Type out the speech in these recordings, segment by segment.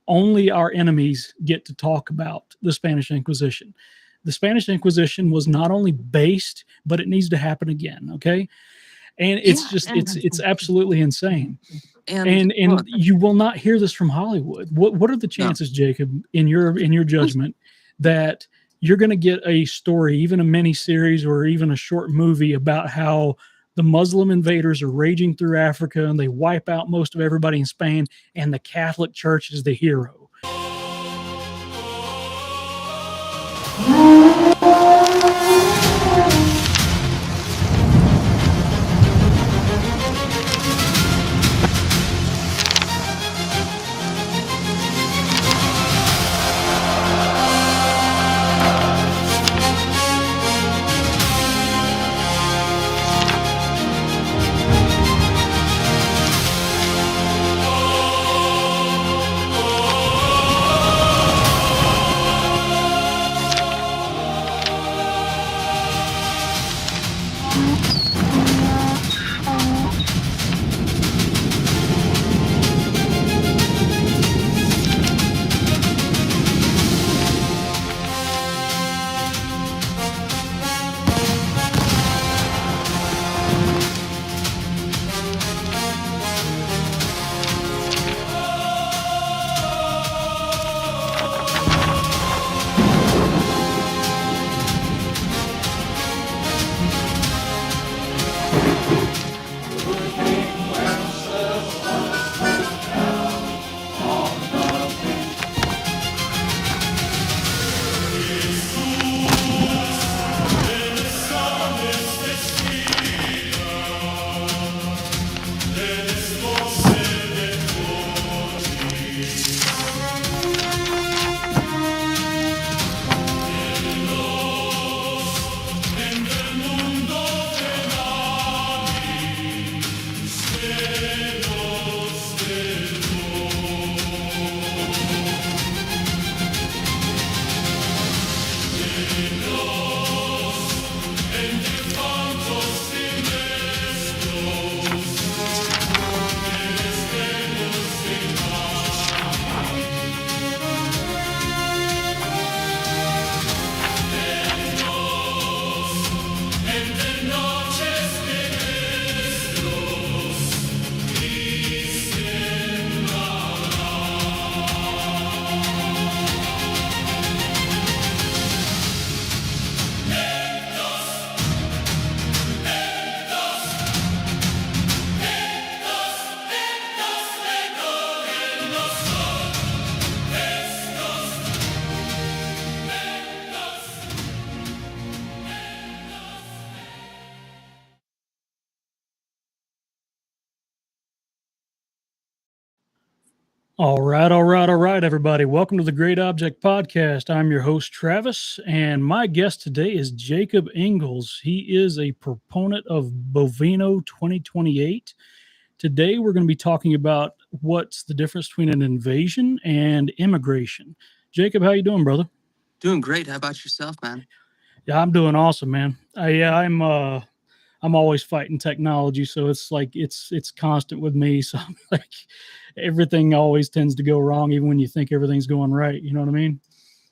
only our enemies get to talk about the Spanish Inquisition. The Spanish Inquisition was not only based, but it needs to happen again. Okay, and it's Yeah, just and it's absolutely insane. and And look, you will not hear this from Hollywood. What are the no, chances, Jacob, in your judgment, that you're going to get a story, even a mini series or even a short movie about how the Muslim invaders are raging through Africa and they wipe out most of everybody in Spain, and the Catholic Church is the hero? All right, everybody. Welcome to the Great Object Podcast. I'm your host, Travis, and my guest today is Jacob Engels. He is a proponent of Bovino 2028. Today, we're going to be talking about what's the difference between an invasion and immigration. Jacob, how you doing, brother? doing great. How about yourself, man? Yeah, I'm doing awesome, man. I'm always fighting technology, so it's like it's constant with me. So I'm like everything always tends to go wrong, even when you think everything's going right. You know what I mean?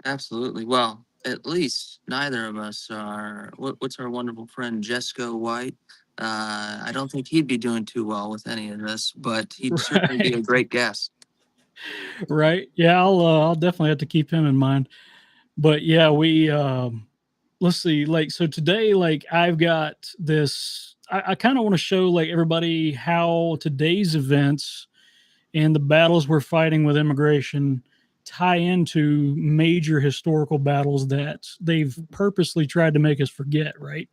Absolutely. Well, at least neither of us are. What's our wonderful friend Jesco White? I don't think he'd be doing too well with any of this, but he'd certainly be a Right, great guest. right. Yeah, I'll definitely have to keep him in mind. But yeah, we let's see. Like so today, like I've got this. I kind of want to show like everybody how today's events and the battles we're fighting with immigration tie into major historical battles that they've purposely tried to make us forget, right?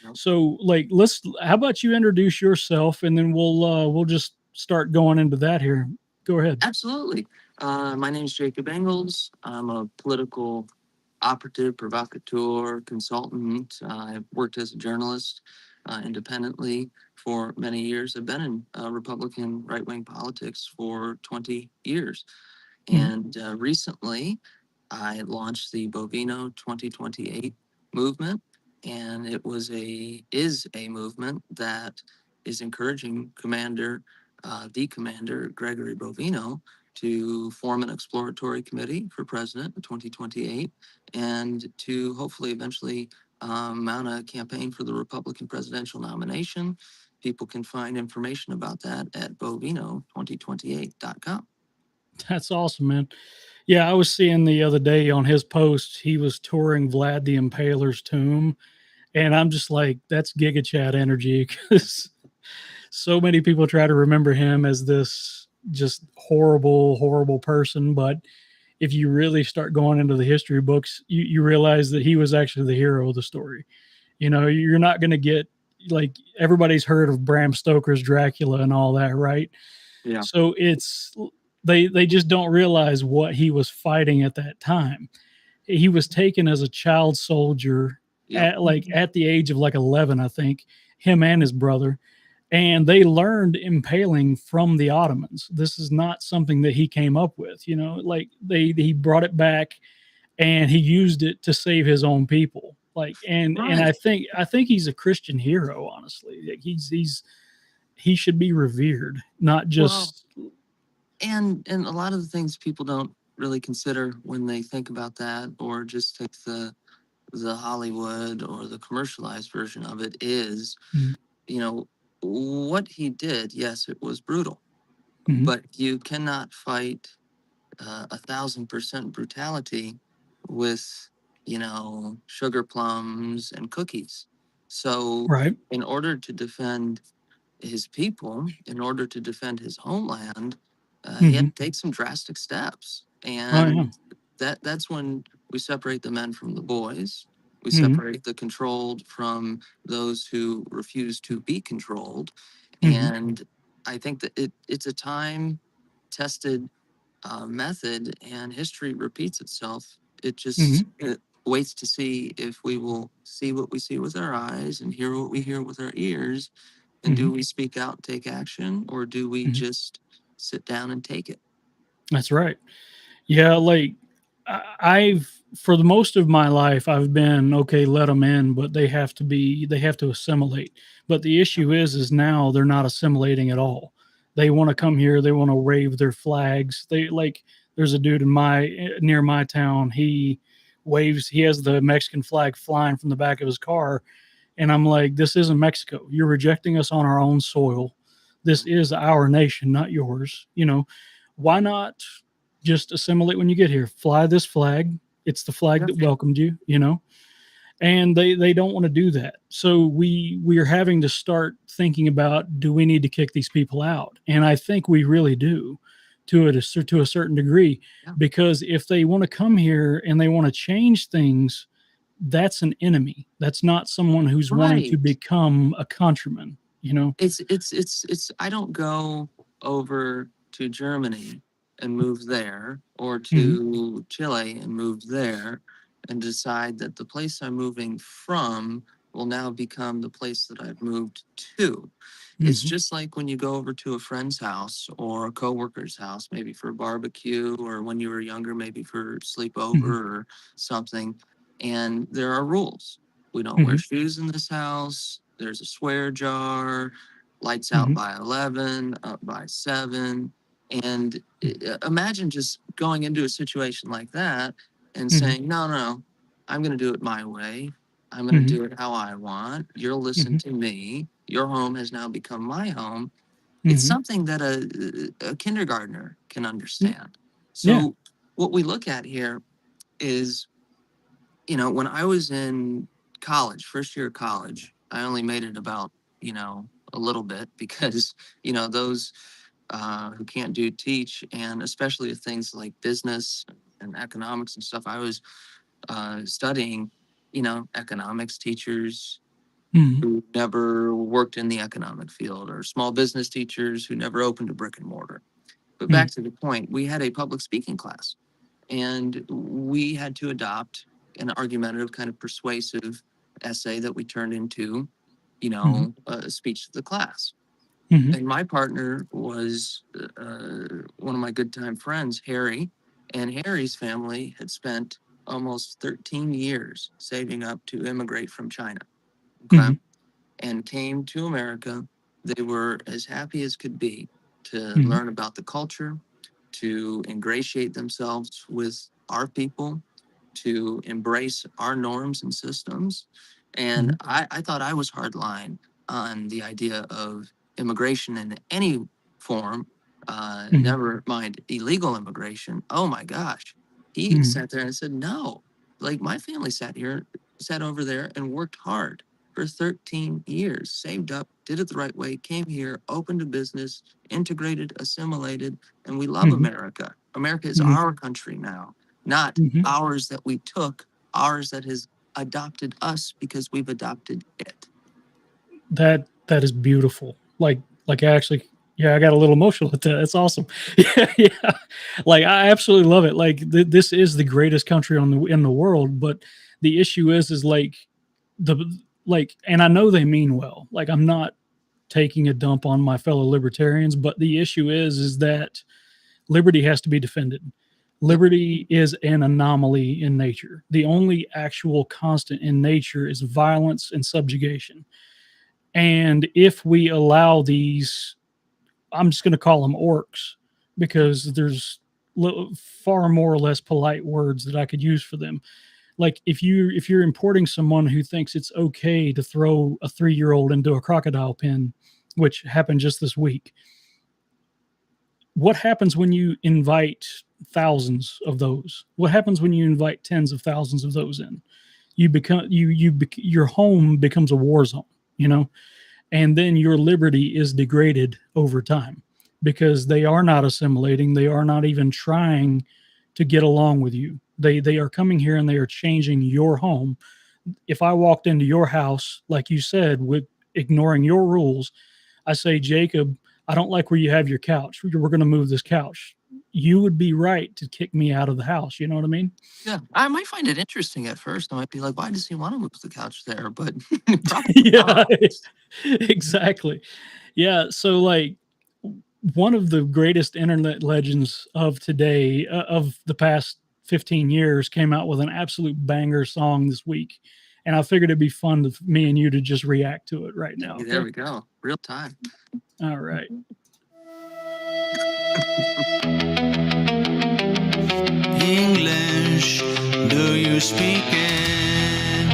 Yep. So like let's how about you introduce yourself and then we'll just start going into that here. Go ahead. Absolutely. My name's Jacob Engels. I'm a political operative, provocateur, consultant. I've worked as a journalist independently for many years. I've been in Republican right wing politics for 20 years. Mhm. And recently, I launched the Bovino 2028 movement, and it is a movement that is encouraging the commander Gregory Bovino to form an exploratory committee for president in 2028, and to hopefully eventually mount a campaign for the Republican presidential nomination. People can find information about that at bovino2028.com. That's awesome, man. Yeah, I was seeing the other day on his post, he was touring Vlad the Impaler's tomb, and I'm just like, that's Giga Chad energy because so many people try to remember him as this just horrible, horrible person. But if you really start going into the history books, you realize that he was actually the hero of the story. You know, you're not going to get like everybody's heard of Bram Stoker's Dracula and all that, right? Yeah. So it's they just don't realize what he was fighting at that time. He was taken as a child soldier Yep. at the age of like 11, I think, him and his brother, and they learned impaling from the Ottomans. This is not something that he came up with, you know, like he brought it back and he used it to save his own people. Like and Right. I think he's a Christian hero, honestly. Like he should be revered, not Well, just and a lot of the things people don't really consider when they think about that, or just take the Hollywood or the commercialized version of it, is, Mhm, you know, what he did. Yes, it was brutal, mhm, but you cannot fight 1,000% brutality with, sugar plums and cookies. So, right. in order to defend his people, in order to defend his homeland, he had Mhm. to take some drastic steps, Oh yeah. and that's when we separate the men from the boys. We Mhm, separate the controlled from those who refuse to be controlled, mhm, and I think that it's a time tested method, and history repeats itself. It just mhm, waits to see if we will see what we see with our eyes and hear what we hear with our ears. And mhm, do we speak out, take action, or do we mhm. just sit down and take it? That's right. Yeah, like I've for the most of my life I've been okay, let them in, but they have to assimilate. But the Yep. issue is now they're not assimilating at all. They want to come here, they want to wave their flags. They like there's a dude in my near my town, he has the Mexican flag flying from the back of his car, and I'm like, this isn't Mexico. You're rejecting us on our own soil. This is our nation, not yours. You know, why not just assimilate when you get here? Fly this flag. It's the flag Yep. that welcomed you, you know? And they don't want to do that. So we are having to start thinking about, do we need to kick these people out? And I think we really do to a certain degree, Yep. because if they want to come here and they want to change things, that's an enemy. That's not someone who's wanting to Right. become a countryman, you know? It's I don't go over to Germany and move there, or Mhm, to Chile and move there, and decide that the place I'm moving from will now become the place that I've moved to. It's mhm, just like when you go over to a friend's house or a coworker's house, maybe for a barbecue, or when you were younger, maybe for sleepover mhm, or something, and there are rules. We don't wear mhm, shoes in this house. There's a swear jar, lights out mhm, by 11, up by 7. And mhm, imagine just going into a situation like that and mhm, saying, no, no, I'm going to do it my way. I'm going to mhm, do it how I want. You'll listen mhm, to me. Your home has now become my home. It's mhm. something that a kindergartner can Mm, understand. yeah. So, what we look at here is, when I was in college, first year of college, I only made it about, a little bit because, those who can't do teach, and especially with things like business and economics and stuff, I was studying, economics teachers Mhm, who never worked in the economic field, or small business teachers who never opened a brick and mortar. But mhm, back to the point, we had a public speaking class, and we had to adopt an argumentative, kind of persuasive essay that we turned into, mhm, a speech to the class. mhm, And my partner was one of my good time friends, Harry, and Harry's family had spent almost 13 years saving up to immigrate from China. Okay. mhm, And came to America. They were as happy as could be to mhm, learn about the culture, to ingratiate themselves with our people, to embrace our norms and systems. And I thought I was hardline on the idea of immigration in any form, never mind illegal immigration. Oh my gosh. He sat there and said, no, like my family sat over there and worked hard for 13 years, saved up, did it the right way, came here, opened a business, integrated, assimilated, and we love America. America is our country now, not ours that we took, ours that has adopted us because we've adopted it. That is beautiful. Like actually, yeah, I got a little emotional with that. That's awesome. Yeah. Like I absolutely love it. Like this is the greatest country in the world, but the issue is like the and I know they mean well. Like I'm not taking a dump on my fellow libertarians, but the issue is that liberty has to be defended. Liberty is an anomaly in nature. The only actual constant in nature is violence and subjugation. And if we allow these, I'm just going to call them orcs because there's far more or less polite words that I could use for them. Like if you're importing someone who thinks it's okay to throw a 3-year-old into a crocodile pen, which happened just this week, what happens when you invite thousands of those? What happens when you invite tens of thousands of those in? Your home becomes a war zone, and then your liberty is degraded over time because they are not assimilating. They are not even trying to get along with you. They are coming here and they are changing your home. If I walked into your house, like you said, with ignoring your rules, I say, Jacob, I don't like where you have your couch. We're going to move this couch. You would be right to kick me out of the house. You know what I mean? Yeah, I might find it interesting at first. I might be like, why does he want to move the couch there? But yeah, exactly. Yeah. So like one of the greatest internet legends of today, of the past 15 years, came out with an absolute banger song this week. And I figured it'd be fun for me and you to just react to it right now. Okay? There we go. Real time. All right. English, do you speak it?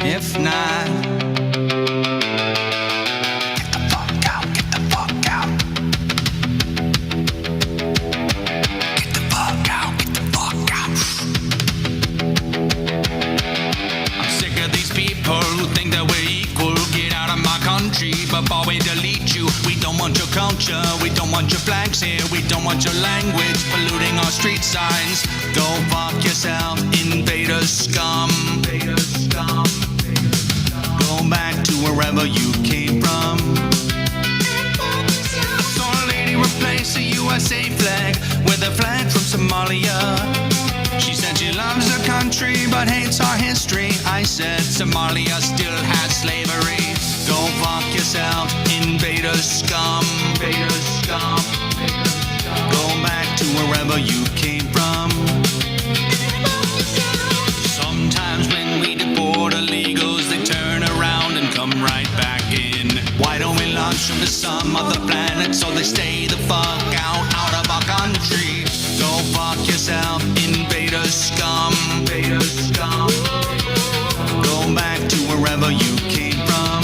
If not, get the fuck out, get the fuck out. Get the fuck out, get the fuck out. I'm sick of these people who think that we're equal. Get out of my country before we delete you. We don't want your culture, we don't want your flags here, we don't want your language polluting our street signs. Go fuck yourself, invader scum. Go back to wherever you came from. Saw a lady replace a USA flag with a flag from Somalia. She said she loves her country but hates our history. I said Somalia still has slavery. Go fuck yourself, invader scum. Go back to wherever you came from. Sometimes when we deport illegals, they turn around and come right back in. Why don't we launch them to some other planet so they stay the fuck out of our country? Go fuck yourself, invader scum. Go back to wherever you came from.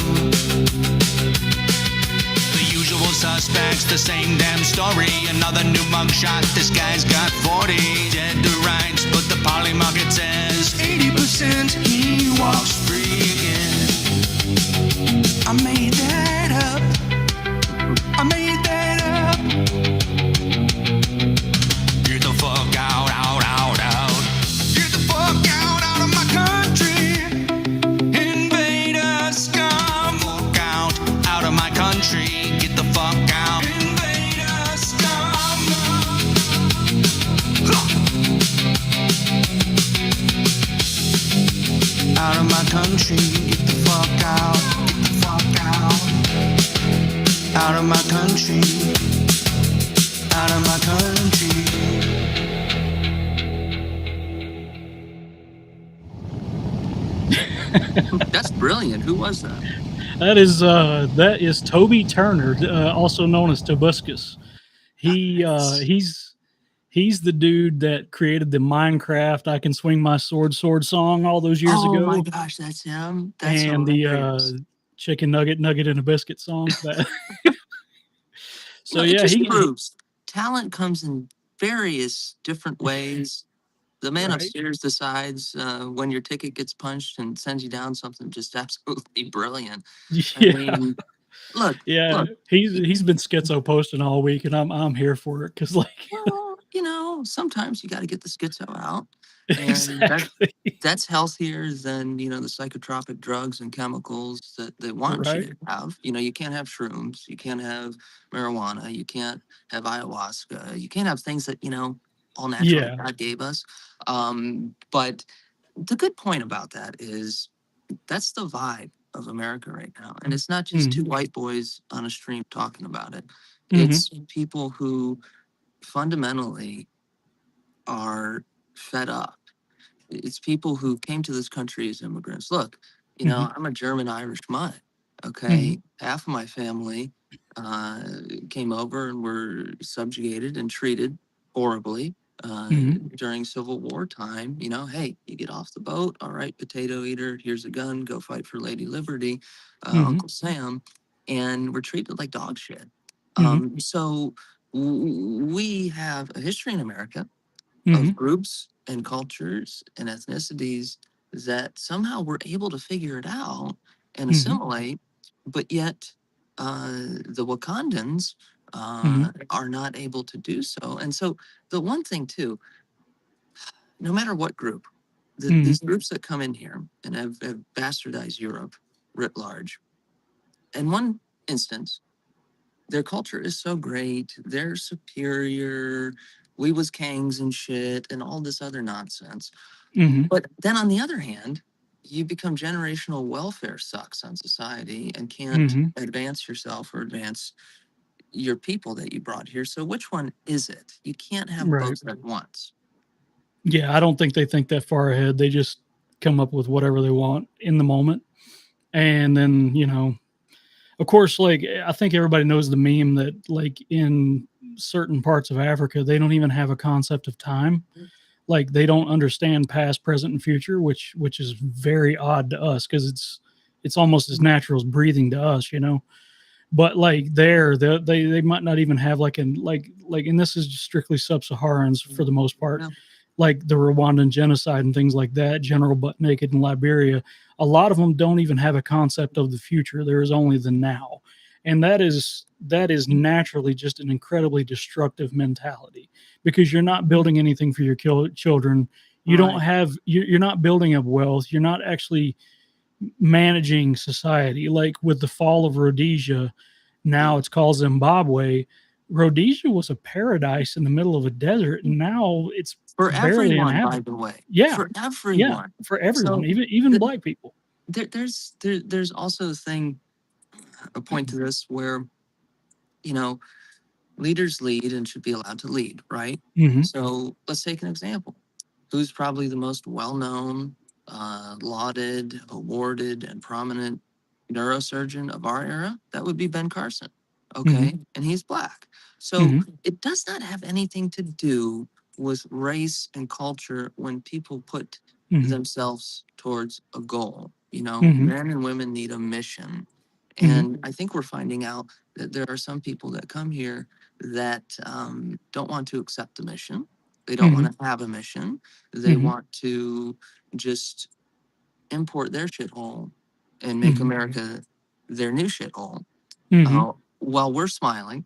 The usual suspects, the same damn story. Another new mugshot, this guy's got 40. Dead to rights, but the poly market says 80% he walks free again. I made that up. I made that up. Get the fuck out, out, out, out. Get the fuck out of my country. Invader scum. Fuck out of my country. Get the fuck out. Invader scum. Out of my country. Get the fuck out. Get the fuck out. Out of my country. Out of my country. That's brilliant. Who was that? That is Toby Turner, also known as Tobuscus. He's He's the dude that created the Minecraft "I Can Swing My Sword" song all those years Oh my ago, gosh, that's him. That's and the hilarious. chicken nugget and a biscuit song. That so It yeah, just he proves talent comes in various different ways. The man right. upstairs decides when your ticket gets punched and sends you down something just absolutely brilliant. I Yeah, mean, look, yeah. look. He's been schizo posting all week, and I'm here for it because like Well, sometimes you got to get the schizo out, and exactly that's healthier than the psychotropic drugs and chemicals that they want you right. to have. You can't have shrooms, you can't have marijuana, you can't have ayahuasca, you can't have things that all natural that Yeah. God gave us. But the good point about that is that's the vibe of America right now, and it's not just two Mm-hmm. white boys on a stream talking about it. Mm-hmm. It's people who fundamentally are fed up. It's people who came to this country as immigrants. Look, Mm-hmm. I'm a German Irish mutt. Mm-hmm. Okay, half of my family uh, came over and were subjugated and treated horribly Mm-hmm. during Civil War time. Hey, you get off the boat. All right, potato eater. Here's a gun. Go fight for Lady Liberty, Mm-hmm. Uncle Sam. And we're treated like dog shit. Mm-hmm. So we have a history in America Mm-hmm. of groups and cultures and ethnicities that somehow were able to figure it out and Mm-hmm. assimilate, but yet the Wakandans Mm-hmm. are not able to do so. And so the one thing too, no matter what group, Mm-hmm. these groups that come in here and have bastardized Europe writ large, in one instance, their culture is so great, they're superior, we was kings and shit and all this other nonsense. Mm-hmm. But then on the other hand, you become generational welfare sucks on society and can't Mm-hmm. advance yourself or advance your people that you brought here. So which one is it? You can't have Right. both at once. Yeah, I don't think they think that far ahead. They just come up with whatever they want in the moment. And then, of course, like I think everybody knows the meme that like in certain parts of Africa, they don't even have a concept of time. Like they don't understand past, present, and future, which is very odd to us because it's almost as natural as breathing to us. But like there, they might not even have like and this is strictly sub-Saharans for the most part, Yeah. like the Rwandan genocide and things like that, General Butt Naked in Liberia. A lot of them don't even have a concept of the future. There is only the now, and that is naturally just an incredibly destructive mentality because you're not building anything for your children. You don't Right. have you're not building up wealth. You're not actually managing society. Like with the fall of Rhodesia, now it's called Zimbabwe. Rhodesia was a paradise in the middle of a desert, and now it's For barely everyone, by inhabited. the way. Yeah, For yeah, everyone. for everyone, So even th- black people. there's also a point to this where, you know, leaders lead and should be allowed to lead, right? Hmm. So let's take an example. Who's probably the most well known, lauded, awarded, and prominent neurosurgeon of our era? That would be Ben Carson. Hmm. Okay. And he's black. So Hmm. it does not have anything to do with race and culture when people put Hmm. themselves towards a goal. Hmm. Men and women need a mission. Hmm. And I think we're finding out that there are some people that come here that don't want to accept the mission. They don't Hmm. want to have a mission. They Hmm. want to just import their shithole and make Hmm. America their new shithole. Hmm. While we're smiling,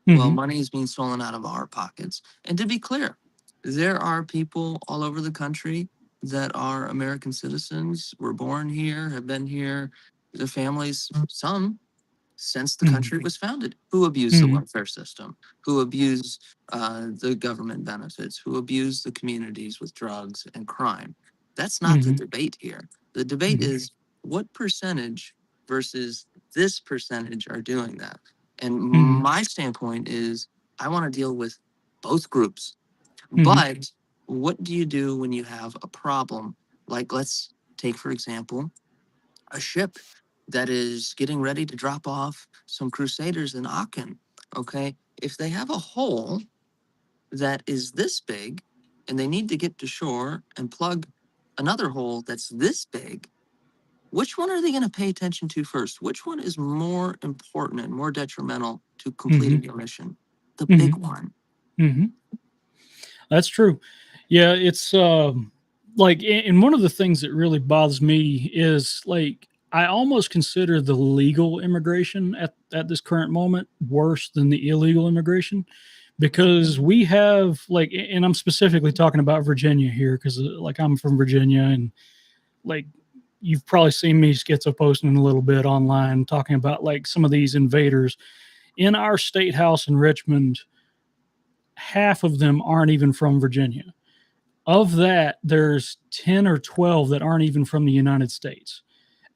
while Hmm. money is being stolen out of our pockets. And to be clear, there are people all over the country that are American citizens, were born here, have been here, their families, some since the Hmm. country was founded, who abuse the Hmm. welfare system, who abuse the government benefits, who abuse the communities with drugs and crime. That's not the Hmm. debate here. The debate Hmm. is what percentage versus this percentage are doing that. And Hmm. my standpoint is I want to deal with both groups. Hmm. But what do you do when you have a problem? Like, let's take, for example, a ship that is getting ready to drop off some crusaders in Aachen. Okay. If they have a hole that is this big, and they need to get to shore and plug another hole that's this big, which one are they going to pay attention to first? Which one is more important and more detrimental to completing your mission? The big one. Mm-hmm. That's true. Yeah, it's like, and one of the things that really bothers me is like I almost consider the legal immigration at this current moment worse than the illegal immigration, because we have like, and I'm specifically talking about Virginia here because like I'm from Virginia, and like you've probably seen me schizo posting a little bit online talking about like some of these invaders in our state house in Richmond. Half of them aren't even from Virginia. Of that, there's 10 or 12 that aren't even from the United States.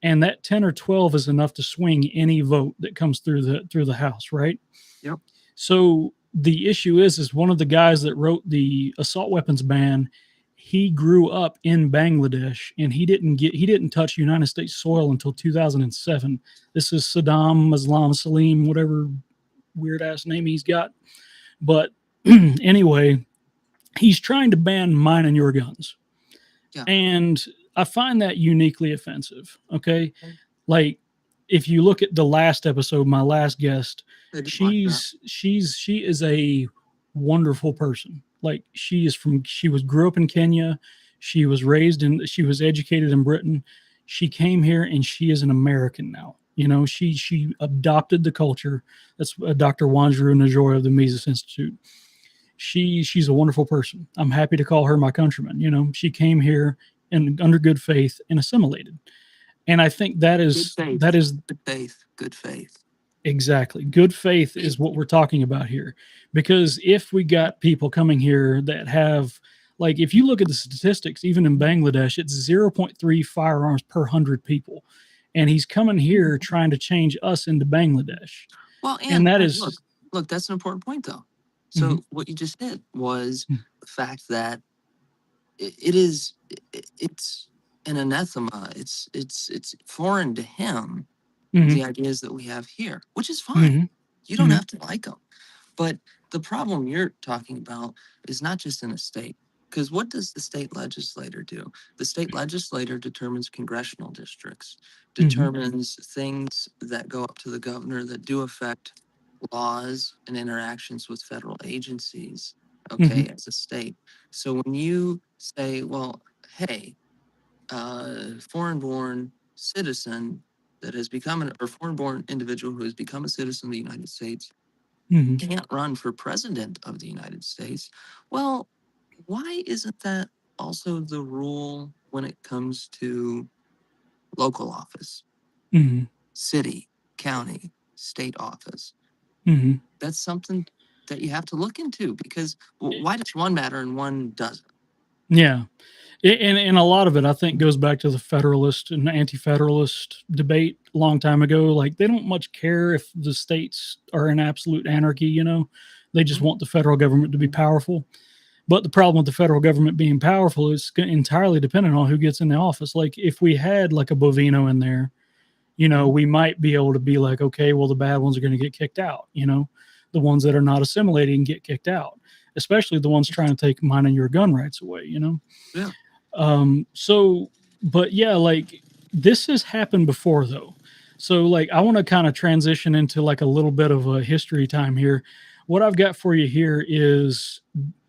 And that 10 or 12 is enough to swing any vote that comes through the House, right? Yep. So the issue is one of the guys that wrote the assault weapons ban, he grew up in Bangladesh, and he didn't touch United States soil until 2007. This is Saddam Islam Salim, whatever weird ass name he's got. But anyway, he's trying to ban mine and your guns. Yeah. And I find that uniquely offensive. Okay. Like if you look at the last episode, my last guest, she is a wonderful person. Like she grew up in Kenya. She was educated in Britain. She came here and she is an American now. You know, she adopted the culture. That's Dr. Wanjiru Najoya of the Mises Institute. She's a wonderful person. I'm happy to call her my countryman. You know, she came here and under good faith and assimilated. And I think that is good faith. Exactly. Good faith is what we're talking about here. Because if we got people coming here that have, like, if you look at the statistics, even in Bangladesh, it's 0.3 firearms per 100 people. And he's coming here trying to change us into Bangladesh. Well, and that is look, that's an important point, though. So what you just did was the fact that it's an anathema. It's foreign to him, the ideas that we have here, which is fine. You don't have to like them. But the problem you're talking about is not just in a state. Because what does the state legislator do? The state legislator determines congressional districts, determines things that go up to the governor that do affect laws and interactions with federal agencies, okay, as a state. So when you say, well, hey, foreign-born citizen that has become or foreign-born individual who has become a citizen of the United States can't run for president of the United States, well, why isn't that also the rule when it comes to local office, city, county, state office? That's something that you have to look into, because why does one matter and one doesn't? Yeah. And a lot of it, I think, goes back to the Federalist and Anti-Federalist debate a long time ago. Like, they don't much care if the states are in absolute anarchy, you know? They just want the federal government to be powerful. But the problem with the federal government being powerful is entirely dependent on who gets in the office. Like, if we had, like, a Bovino in there, you know, we might be able to be like, okay, well, the bad ones are going to get kicked out, you know? The ones that are not assimilating get kicked out, especially the ones trying to take mine and your gun rights away, you know? Yeah. So, but yeah, like this has happened before though. So like, I want to kind of transition into like a little bit of a history time here. What I've got for you here is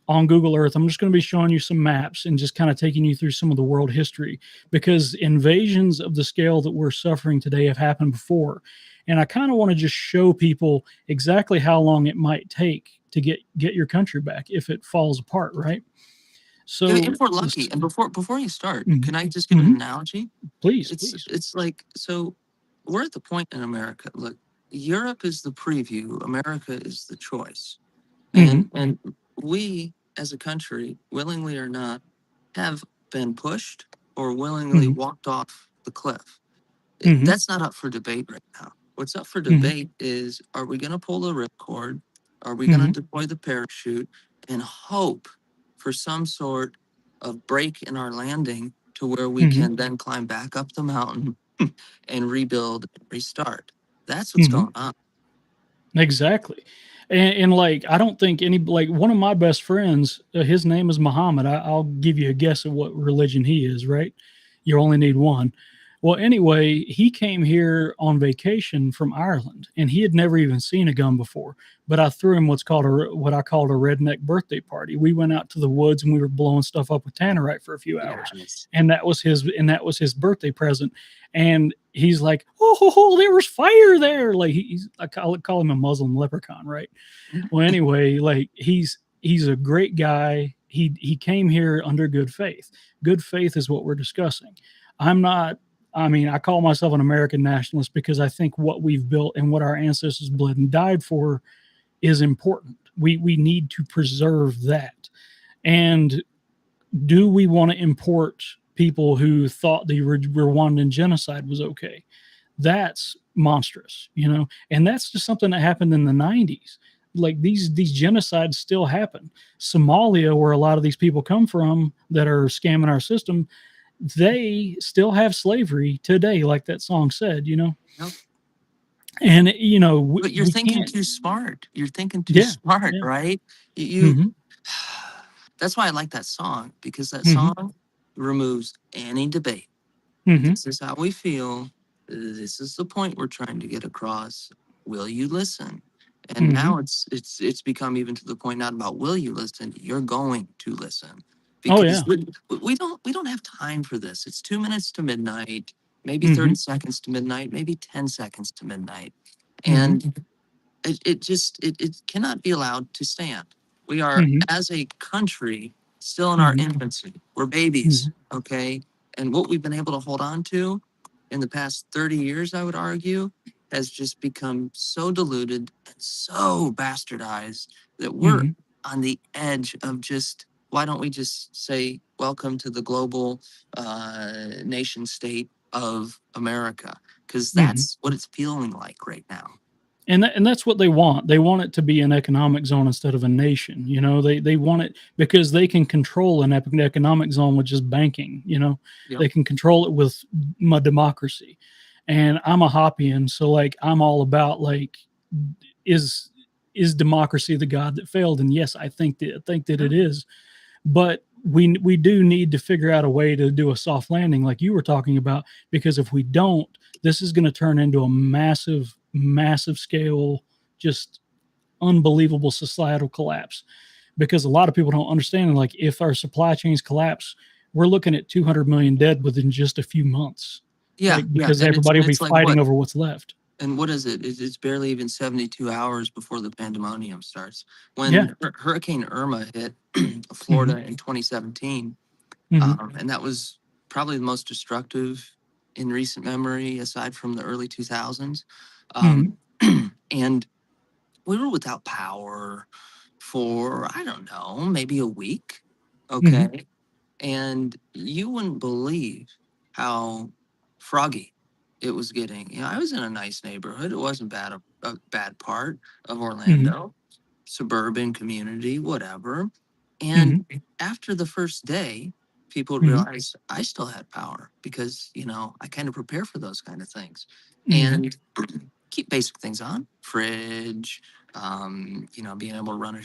on Google Earth. I'm just going to be showing you some maps and just kind of taking you through some of the world history, because invasions of the scale that we're suffering today have happened before. And I kind of want to just show people exactly how long it might take to get your country back if it falls apart, right? So if we're lucky, and before you start, can I just give an analogy? Please. It's like, so we're at the point in America. Look, Europe is the preview. America is the choice, and we as a country, willingly or not, have been pushed or willingly walked off the cliff. That's not up for debate right now. What's up for debate is, are we going to pull the ripcord? Are we going to deploy the parachute and hope for some sort of break in our landing to where we can then climb back up the mountain and rebuild and restart? That's what's going on. Exactly. And like, I don't think any, like, one of my best friends, his name is Muhammad. I'll give you a guess of what religion he is, right? You only need one. Well, anyway, he came here on vacation from Ireland, and he had never even seen a gun before. But I threw him what I called a redneck birthday party. We went out to the woods and we were blowing stuff up with tannerite for a few hours, Yes. and that was his birthday present. And he's like, "Oh, there was fire there!" Like, I call him a Muslim leprechaun, right? Well, anyway, like, he's a great guy. He came here under good faith. Good faith is what we're discussing. I'm not. I mean, I call myself an American nationalist because I think what we've built and what our ancestors bled and died for is important. We need to preserve that. And do we want to import people who thought the Rwandan genocide was okay? That's monstrous, and that's just something that happened in the 90s. Like, these genocides still happen. Somalia, where a lot of these people come from that are scamming our system, they still have slavery today, like that song said. Yep. And But you're we thinking can't. too smart. You're thinking too Yeah, smart, yeah. right? You Hmm. that's why I like that song, because that Hmm. song removes any debate. Hmm. This is how we feel. This is the point we're trying to get across. Will you listen? And Hmm. now it's become even to the point not about will you listen, you're going to listen. Oh Because yeah. we don't have time for this. It's 2 minutes to midnight, maybe Hmm. 30 seconds to midnight, maybe 10 seconds to midnight. Hmm. And it cannot be allowed to stand. We are, Hmm. as a country, still in our Hmm. infancy. We're babies, Hmm. okay? And what we've been able to hold on to in the past 30 years, I would argue, has just become so diluted and so bastardized that we're Hmm. on the edge of just, why don't we just say welcome to the global nation state of America? Because Hmm. that's what it's feeling like right now. And that's what they want. They want it to be an economic zone instead of a nation. They want it because they can control an economic zone with just banking. Yep. They can control it with democracy. And I'm a Hoppian, so, like, I'm all about, like, is is democracy the god that failed? And yes, I think that it is. But we do need to figure out a way to do a soft landing, like you were talking about, because if we don't, this is going to turn into a massive scale, just unbelievable societal collapse. Because a lot of people don't understand, like, if our supply chains collapse, we're looking at 200 million dead within just a few months, Yeah, like, yeah, because and it's everybody and will be it's like fighting what? over what's left. And what is it? It's barely even 72 hours before the pandemonium starts. Yeah. When Hurricane Irma hit Hmm. Florida in 2017, Hmm. and that was probably the most destructive in recent memory, aside from the early 2000s. Hmm. Um, and we were without power for, I don't know, maybe a week. Hmm. Okay. And you wouldn't believe how froggy it was getting. I was in a nice neighborhood. It wasn't a bad part of Hmm. Orlando, suburban community, whatever. Hmm. And after the first day, people would Hmm. realize I still had power because, I kind of prepare for those kind of things. Hmm. And keep basic things on, fridge, being able to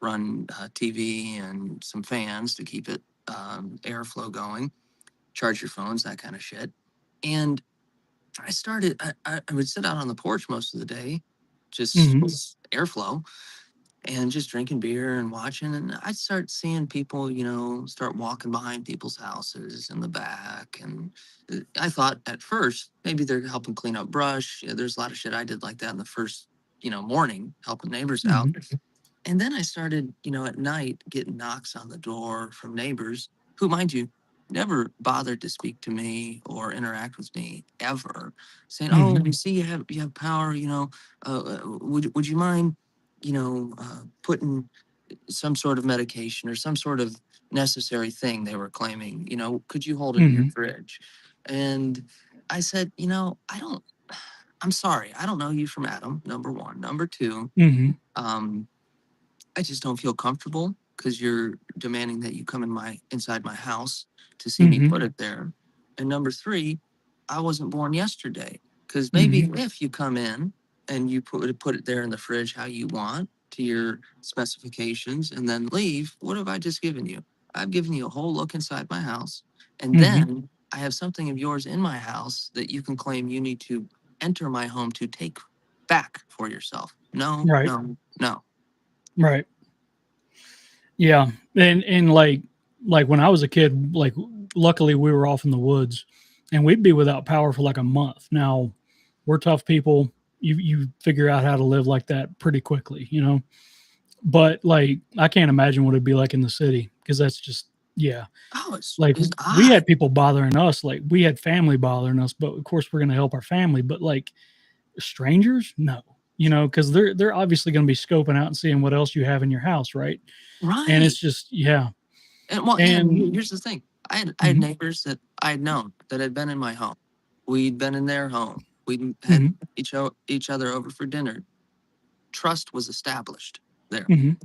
run TV and some fans to keep it airflow going, charge your phones, that kind of shit. And I would sit out on the porch most of the day, just Hmm. airflow, and just drinking beer and watching. And I'd start seeing people, start walking behind people's houses in the back. And I thought at first, maybe they're helping clean up brush. Yeah, there's a lot of shit I did like that in the first, morning, helping neighbors out. Hmm. And then I started, at night getting knocks on the door from neighbors who, mind you, never bothered to speak to me or interact with me ever, saying, "Oh, Hmm. we see you have power. Would you mind, putting some sort of medication or some sort of necessary thing they were claiming? Could you hold it in your Hmm. fridge?" And I said, I don't. I'm sorry, I don't know you from Adam. Number one, number two. Hmm. Um, I just don't feel comfortable because you're demanding that you come inside my house to see me Hmm. put it there. And number three, I wasn't born yesterday. Because maybe Hmm. if you come in and you put it there in the fridge how you want to your specifications and then leave, what have I just given you? I've given you a whole look inside my house. And Mm-hmm. then I have something of yours in my house that you can claim you need to enter my home to take back for yourself. No, Right. no, no. Right. Yeah. And like when I was a kid, like luckily we were off in the woods and we'd be without power for like a month. Now we're tough people. You figure out how to live like that pretty quickly, you know. But like I can't imagine what it'd be like in the city because that's just yeah. Oh, Like it's we odd. had people bothering us, like we had family bothering us, but of course we're gonna help our family. But like strangers, no, you know, because they're obviously gonna be scoping out and seeing what else you have in your house, right? And Right. it's just yeah. And well, and And here's the thing. I had mhm, neighbors that I had known that had been in my home. We'd been in their home. We had mhm, each other over for dinner. Trust was established there. mhm,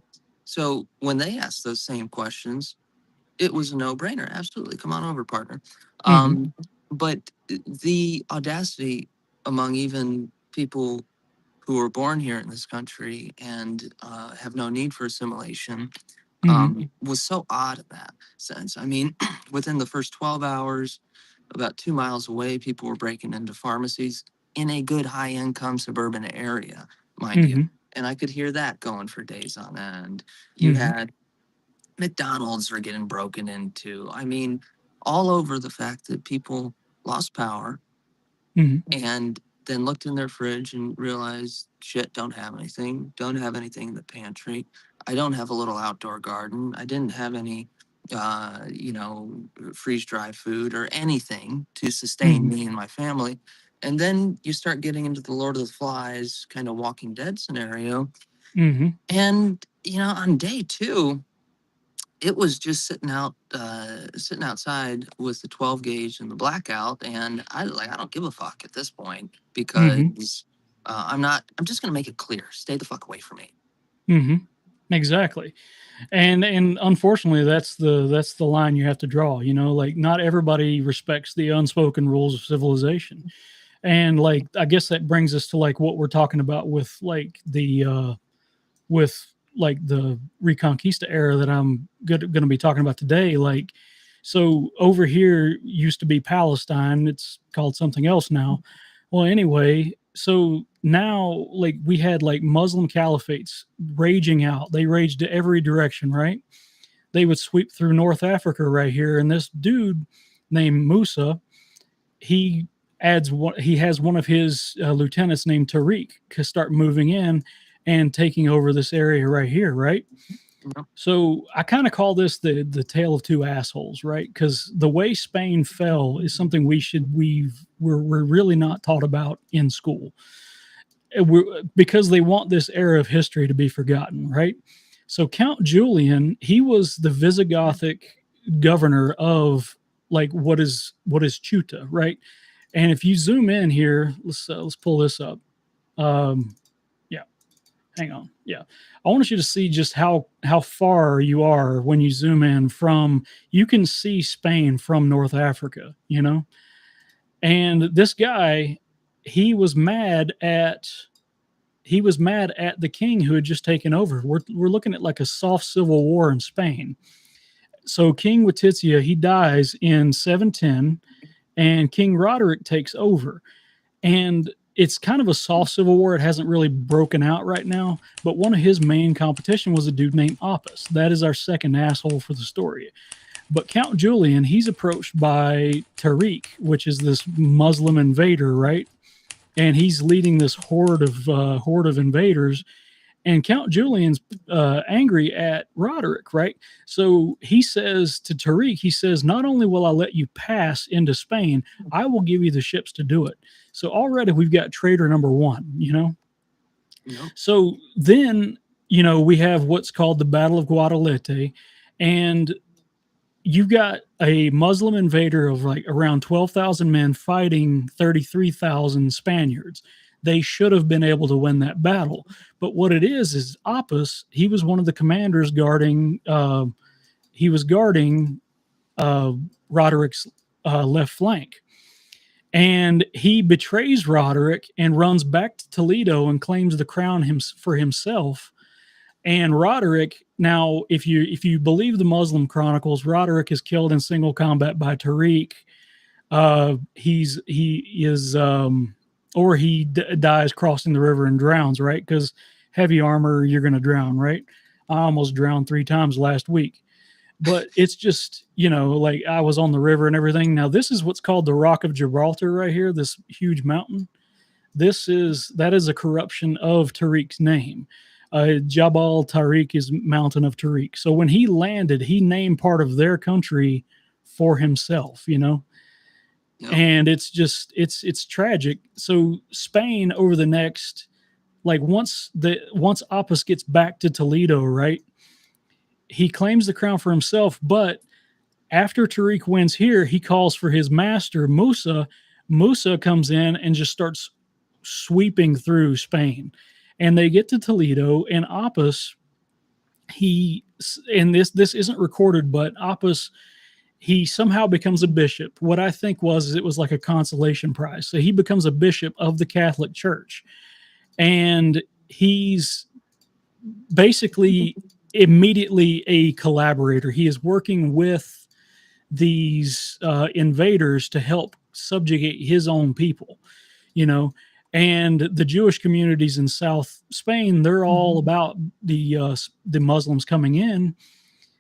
So when they asked those same questions, it was a no-brainer. Absolutely, come on over, partner. mhm, But the audacity among even people who were born here in this country and have no need for assimilation mhm, was so odd in that sense. I mean, within the first 12 hours, about 2 miles away, people were breaking into pharmacies in a good high income suburban area, mind you. mhm, And I could hear that going for days on end. You mhm, had McDonald's were getting broken into. I mean, all over the fact that people lost power mhm, and then looked in their fridge and realized, shit, don't have anything in the pantry. I don't have a little outdoor garden. I didn't have any, freeze dry food or anything to sustain mhm, me and my family. And then you start getting into the Lord of the Flies kind of Walking Dead scenario. mhm. And, on day two, it was just sitting outside with the 12 gauge and the blackout, and I don't give a fuck at this point Mhm. because I'm just gonna make it clear, stay the fuck away from me. Mhm. Exactly. And unfortunately that's the line you have to draw, you know, like not everybody respects the unspoken rules of civilization. And like I guess that brings us to like what we're talking about with like with like the Reconquista era that I'm going to be talking about today. Like, so over here used to be Palestine. It's called something else now. Well, anyway, so now like we had like Muslim caliphates raging out. They raged to every direction, right? They would sweep through North Africa right here. And this dude named Musa, he he has one of his lieutenants named Tariq to start moving in and taking over this area right here, right? Yep. So I kind of call this the tale of two assholes, right? Because the way Spain fell is something we're really not taught about in school. Because they want this era of history to be forgotten, right? So Count Julian, he was the Visigothic governor of like what is Ceuta, right? And if you zoom in here, let's pull this up. Yeah, hang on. Yeah, I want you to see just how far you are when you zoom in from. You can see Spain from North Africa, you know. And this guy, he was mad at the king who had just taken over. We're looking at like a soft civil war in Spain. So King Watizia, he dies in 710, and King Roderick takes over. And it's kind of a soft civil war. It hasn't really broken out right now, but one of his main competition was a dude named Oppas. That is our second asshole for the story. But Count Julian, he's approached by Tariq, which is this Muslim invader, right? And he's leading this horde of invaders. And Count Julian's angry at Roderick, right? So he says to Tariq, he says, not only will I let you pass into Spain, I will give you the ships to do it. So already we've got traitor number one, you know? Yep. So then, you know, we have what's called the Battle of Guadalete. And you've got a Muslim invader of like around 12,000 men fighting 33,000 Spaniards. They should have been able to win that battle. But what it is Oppas, he was one of the commanders guarding, he was guarding Roderick's left flank. And he betrays Roderick and runs back to Toledo and claims the crown for himself. And Roderick, now, if you believe the Muslim chronicles, Roderick is killed in single combat by Tariq. He dies crossing the river and drowns, right? Because heavy armor, you're going to drown, right? I almost drowned 3 times last week. But it's just, like I was on the river and everything. Now, this is what's called the Rock of Gibraltar right here, this huge mountain. That is a corruption of Tariq's name. Jabal Tariq is Mountain of Tariq. So when he landed, he named part of their country for himself, Yep. And it's just, it's tragic. So Spain over the next, like once Apis gets back to Toledo, right? He claims the crown for himself, but after Tariq wins here, he calls for his master, Musa. Musa comes in and just starts sweeping through Spain. And they get to Toledo, and Apis, this isn't recorded, but Apis, he somehow becomes a bishop. What I think it was like a consolation prize. So he becomes a bishop of the Catholic Church. And he's basically immediately a collaborator. He is working with these invaders to help subjugate his own people, and the Jewish communities in South Spain, they're all about the Muslims coming in.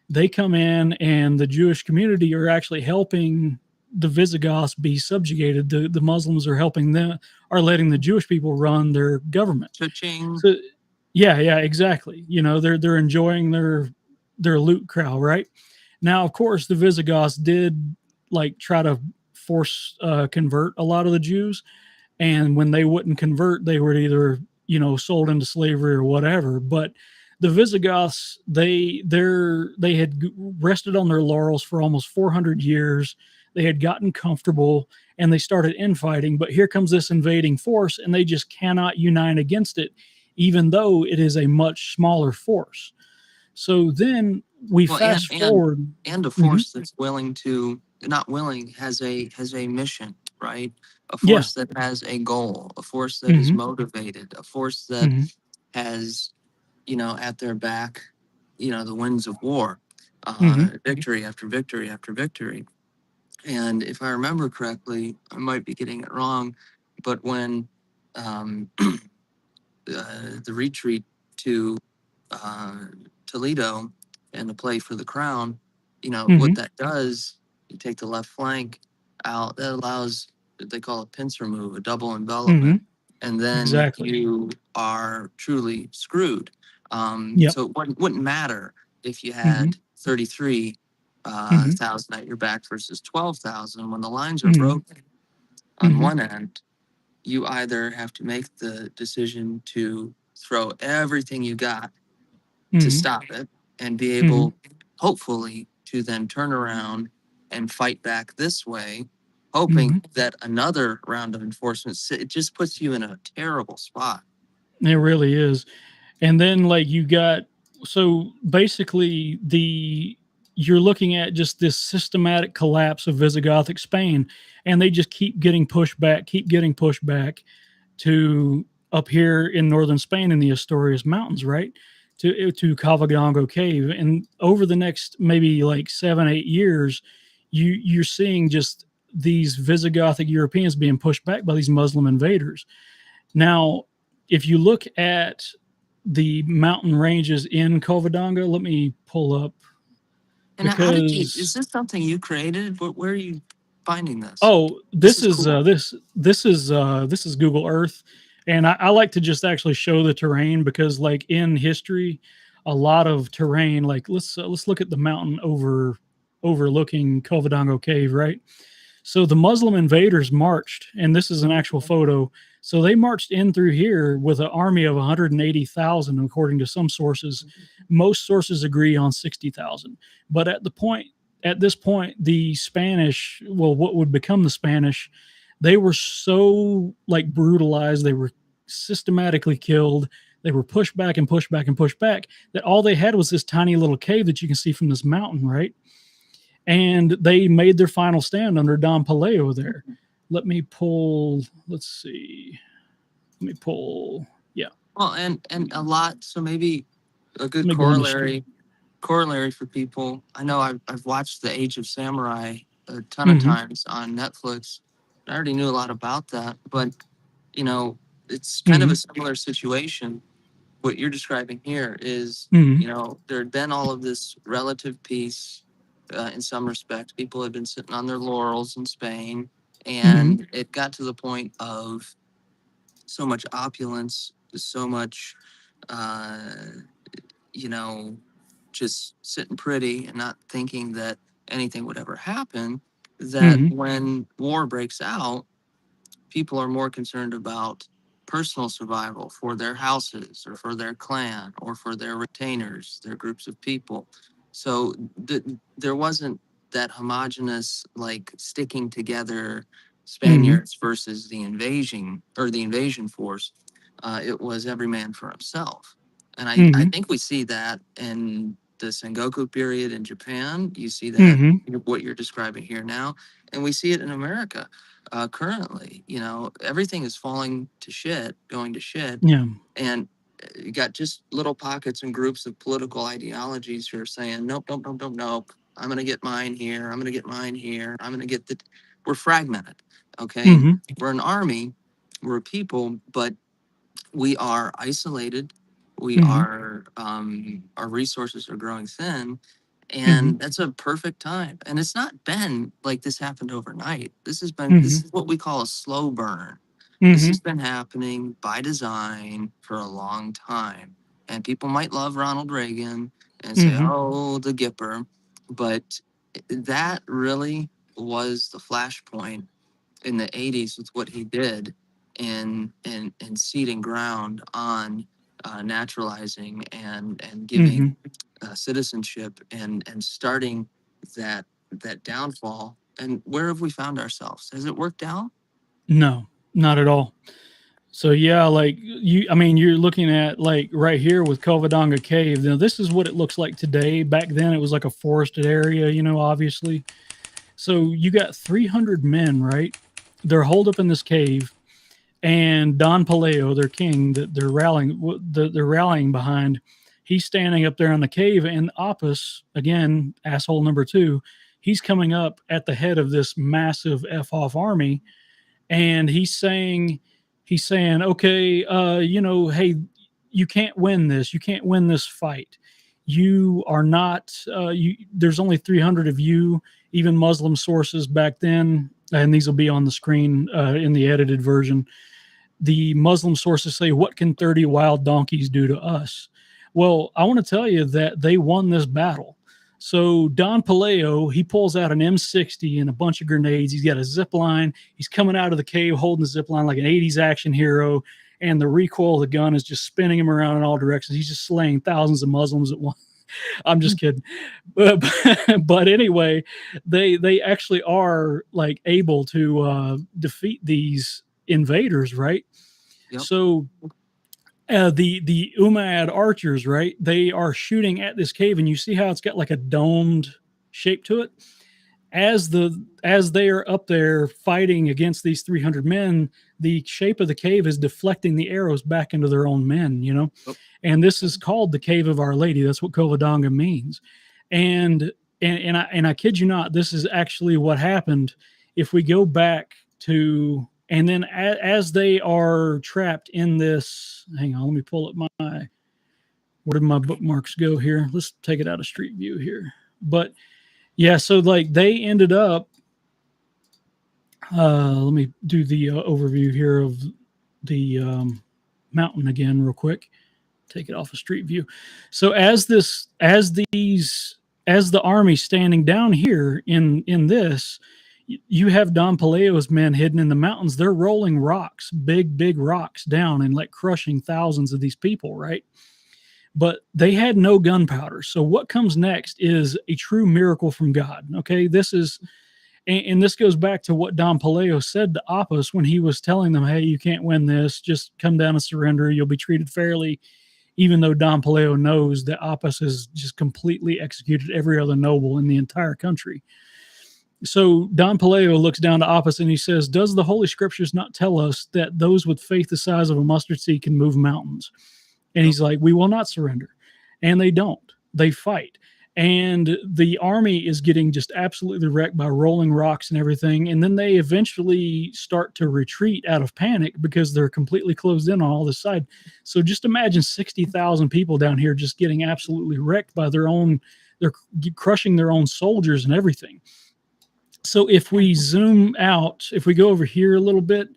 They come in, and the Jewish community are actually helping the Visigoths be subjugated. The Muslims are letting the Jewish people run their government. Cha-ching. So, yeah, exactly. They're enjoying their loot crowd, right? Now, of course, the Visigoths did try to force convert a lot of the Jews, and when they wouldn't convert, they were either sold into slavery or whatever. But the Visigoths, they had rested on their laurels for almost 400 years. They had gotten comfortable, and they started infighting. But here comes this invading force, and they just cannot unite against it, even though it is a much smaller force. So then we fast forward, and a force that's has a mission, right? A force that has a goal, a force that is motivated, a force that has, at their back, the winds of war, victory after victory after victory. And if I remember correctly, I might be getting it wrong, but when the retreat to Toledo and the play for the crown, what that does, you take the left flank out, that allows what they call a pincer move, a double envelopment, and then you are truly screwed. So it wouldn't matter if you had 33,000 at your back versus 12,000. When the lines are broken on one end, you either have to make the decision to throw everything you got to stop it and be able, hopefully, to then turn around and fight back this way, hoping that another round of enforcement, it just puts you in a terrible spot. It really is. And then so basically you're looking at just this systematic collapse of Visigothic Spain, and they just keep getting pushed back to up here in northern Spain in the Asturias Mountains, right? To Cavadango Cave. And over the next maybe 7-8 years, you're seeing just these Visigothic Europeans being pushed back by these Muslim invaders. Now, if you look at the mountain ranges in Covadonga, let me pull up. And how did is this something you created? Where are you finding this? Oh, this is cool. this is Google Earth, and I like to just actually show the terrain because, in history, a lot of terrain. Let's look at the mountain overlooking Covadongo Cave, right? So the Muslim invaders marched, and this is an actual photo. So they marched in through here with an army of 180,000, according to some sources. Most sources agree on 60,000. But at this point, the Spanish, what would become the Spanish, they were so brutalized. They were systematically killed. They were pushed back and pushed back and pushed back, that all they had was this tiny little cave that you can see from this mountain, right? And they made their final stand under Don Pelayo there. Let me pull. Let's see. Let me pull. Yeah. Well, and a lot. So maybe a Let good me go on the street. corollary for people. I know I've watched The Age of Samurai a ton of Mm-hmm. times on Netflix. I already knew a lot about that, but you know, it's kind of Mm-hmm. a similar situation. What you're describing here is, Mm-hmm. there had been all of this relative peace in some respects. People had been sitting on their laurels in Spain, Mm-hmm. and it got to the point of so much opulence, so much, uh, you know, just sitting pretty and not thinking that anything would ever happen. That Mm-hmm. when war breaks out, people are more concerned about personal survival for their houses or for their clan or for their retainers, their groups of people. So there wasn't that homogenous, like sticking together Mm-hmm. Spaniards versus the invasion force. It was every man for himself. And I Mm-hmm. think we see that in the Sengoku period in Japan. You see that Mm-hmm. what you're describing here now. And we see it in America currently. Everything is falling to shit, going to shit, Yeah. and you got just little pockets and groups of political ideologies who are saying, nope, nope, nope, nope, nope. I'm gonna get mine here. I'm gonna get mine here. I'm gonna get the. We're fragmented. Okay, Mm-hmm. we're an army. We're a people, but we are isolated. We Mm-hmm. are our resources are growing thin, Mm-hmm. and that's a perfect time. And it's not been like this happened overnight. Mm-hmm. This is what we call a slow burn. This Mm-hmm. has been happening by design for a long time. And people might love Ronald Reagan and say, Mm-hmm. "Oh, the Gipper," but that really was the flashpoint in the 80s with what he did in seeding ground on naturalizing and Mm-hmm. giving citizenship and starting that downfall. And where have we found ourselves? Has it worked out? No, not at all. So yeah, like I mean, you're looking at like right here with Covadonga Cave. Now this is what it looks like today. Back then, it was like a forested area, obviously. So you got 300 men, right? They're holed up in this cave, and Don Paleo, their king, that they're rallying behind. He's standing up there in the cave, and Apis, again, asshole number two, he's coming up at the head of this massive f off army, and he's saying, okay, hey, you can't win this. You can't win this fight. You are not. There's only 300 of you. Even Muslim sources back then, and these will be on the screen in the edited version. The Muslim sources say, "What can 30 wild donkeys do to us?" Well, I want to tell you that they won this battle. So Don Paleo, he pulls out an M60 and a bunch of grenades. He's got a zip line. He's coming out of the cave holding the zip line like an 80s action hero. And the recoil of the gun is just spinning him around in all directions. He's just slaying thousands of Muslims at once. I'm just kidding. But anyway, they actually are like able to defeat these invaders, right? Yep. So the Umayyad archers, right? They are shooting at this cave, and you see how it's got like a domed shape to it. As they are up there fighting against these 300 men, the shape of the cave is deflecting the arrows back into their own men. Yep. And this is called the Cave of Our Lady. That's what Covadonga means. And I kid you not, this is actually what happened. If we go back to, and then as they are trapped in this, hang on, let me pull up where did my bookmarks go here? Let's take it out of Street View here. But yeah, so like they ended up, let me do the overview here of the mountain again real quick. Take it off of Street View. So as the army standing down here in this, you have Don Paleo's men hidden in the mountains. They're rolling rocks, big rocks down and like crushing thousands of these people, right? But they had no gunpowder. So what comes next is a true miracle from God. Okay, and this goes back to what Don Paleo said to Apis when he was telling them, "Hey, you can't win this. Just come down and surrender. You'll be treated fairly." Even though Don Paleo knows that Apis has just completely executed every other noble in the entire country. So Don Paleo looks down to Apis and he says, "Does the Holy Scriptures not tell us that those with faith the size of a mustard seed can move mountains?" And he's like, "We will not surrender." And they don't. They fight. And the army is getting just absolutely wrecked by rolling rocks and everything. And then they eventually start to retreat out of panic because they're completely closed in on all this side. So just imagine 60,000 people down here just getting absolutely wrecked by they're crushing their own soldiers and everything. So if we zoom out, if we go over here a little bit,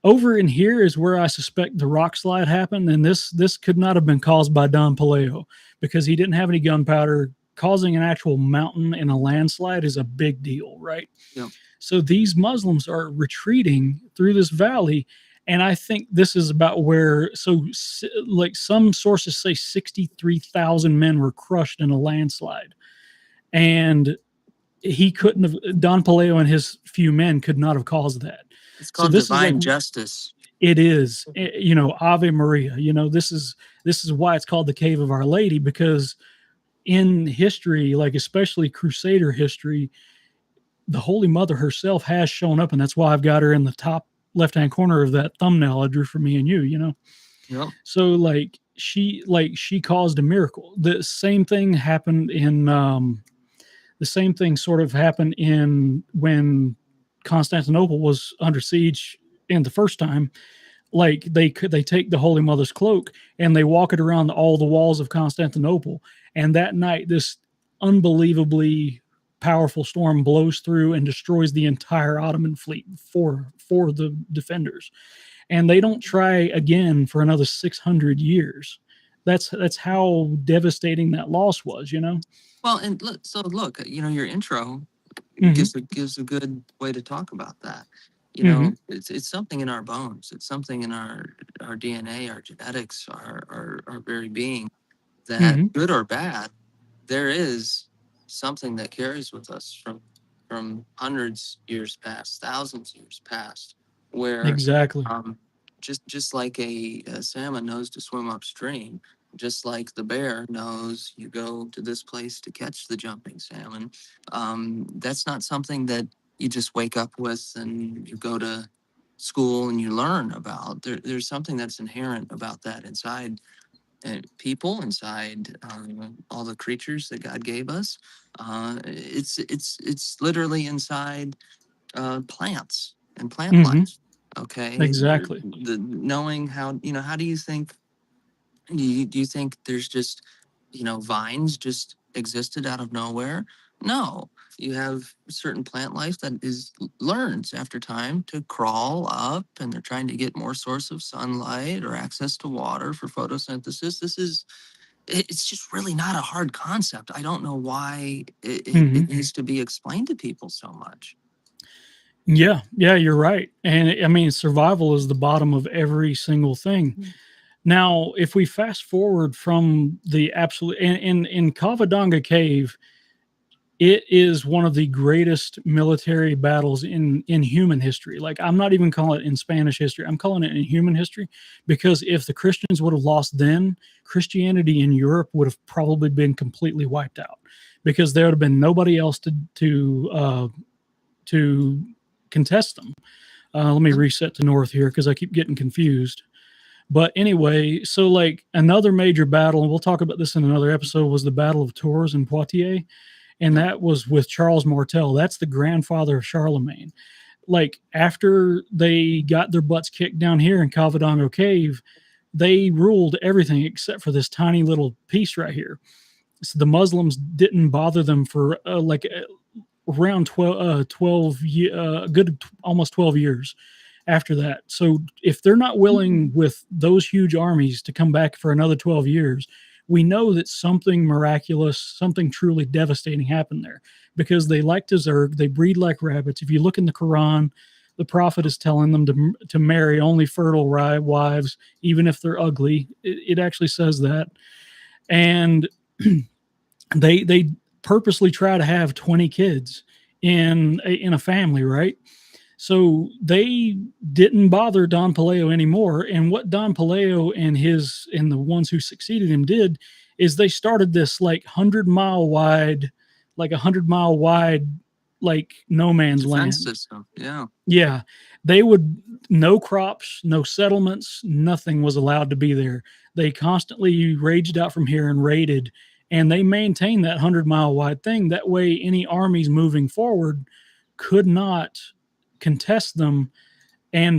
over in here is where I suspect the rock slide happened, and this could not have been caused by Don Paleo because he didn't have any gunpowder. Causing an actual mountain and a landslide is a big deal, right? Yeah. So these Muslims are retreating through this valley, and I think this is about where, like some sources say 63,000 men were crushed in a landslide, and Don Paleo and his few men could not have caused that. It's called this is divine like- justice. It is, Ave Maria. This is why it's called the Cave of Our Lady, because in history, like especially Crusader history, the Holy Mother herself has shown up, and that's why I've got her in the top left-hand corner of that thumbnail I drew for me and you. Yep. So she caused a miracle. The same thing happened in the same thing sort of happened in when Constantinople was under siege in the first time. Like they take the Holy Mother's cloak and they walk it around all the walls of Constantinople. And that night, this unbelievably powerful storm blows through and destroys the entire Ottoman fleet for the defenders. And they don't try again for another 600 years. That's how devastating that loss was, Well, and look, your intro gives a good way to talk about that. It's something in our bones. It's something in our DNA, our genetics, our very being, that good or bad, there is something that carries with us from hundreds years past, thousands years past, where Exactly. Just like a salmon knows to swim upstream, just like the bear knows you go to this place to catch the jumping salmon. That's not something that you just wake up with and you go to school and you learn about. There's something that's inherent about that inside people, inside all the creatures that God gave us. It's literally inside plants and plant life. Okay. Exactly. The knowing how do you think? Do you think there's just vines just existed out of nowhere? No, you have certain plant life that learns after time to crawl up, and they're trying to get more source of sunlight or access to water for photosynthesis. It's just really not a hard concept. I don't know why it needs to be explained to people so much. Yeah, you're right. And I mean, survival is the bottom of every single thing. Now, if we fast forward from the absolute in Cavadonga Cave, it is one of the greatest military battles in human history. Like, I'm not even calling it in Spanish history. I'm calling it in human history, because if the Christians would have lost then, Christianity in Europe would have probably been completely wiped out, because there would have been nobody else to contest them. Let me reset to north here because I keep getting confused. But anyway, so like another major battle, and we'll talk about this in another episode, was the Battle of Tours in Poitiers. And that was with Charles Martel. That's the grandfather of Charlemagne. Like, after they got their butts kicked down here in Cavadonga Cave, they ruled everything except for this tiny little piece right here. So the Muslims didn't bother them for around 12 almost 12 years after that. So if they're not willing with those huge armies to come back for another 12 years, we know that something miraculous, something truly devastating happened there, because they like to zerg, they breed like rabbits. If you look in the Quran, the prophet is telling them to marry only fertile wives, even if they're ugly. It actually says that. And they purposely try to have 20 kids in a family, right? So they didn't bother Don Paleo anymore. And what Don Paleo and the ones who succeeded him did is they started this like 100-mile wide like no man's land. Defense system. Yeah. Yeah, they would no crops, no settlements, nothing was allowed to be there. They constantly raged out from here and raided, and they maintained that 100-mile wide thing. That way, any armies moving forward could not contest them and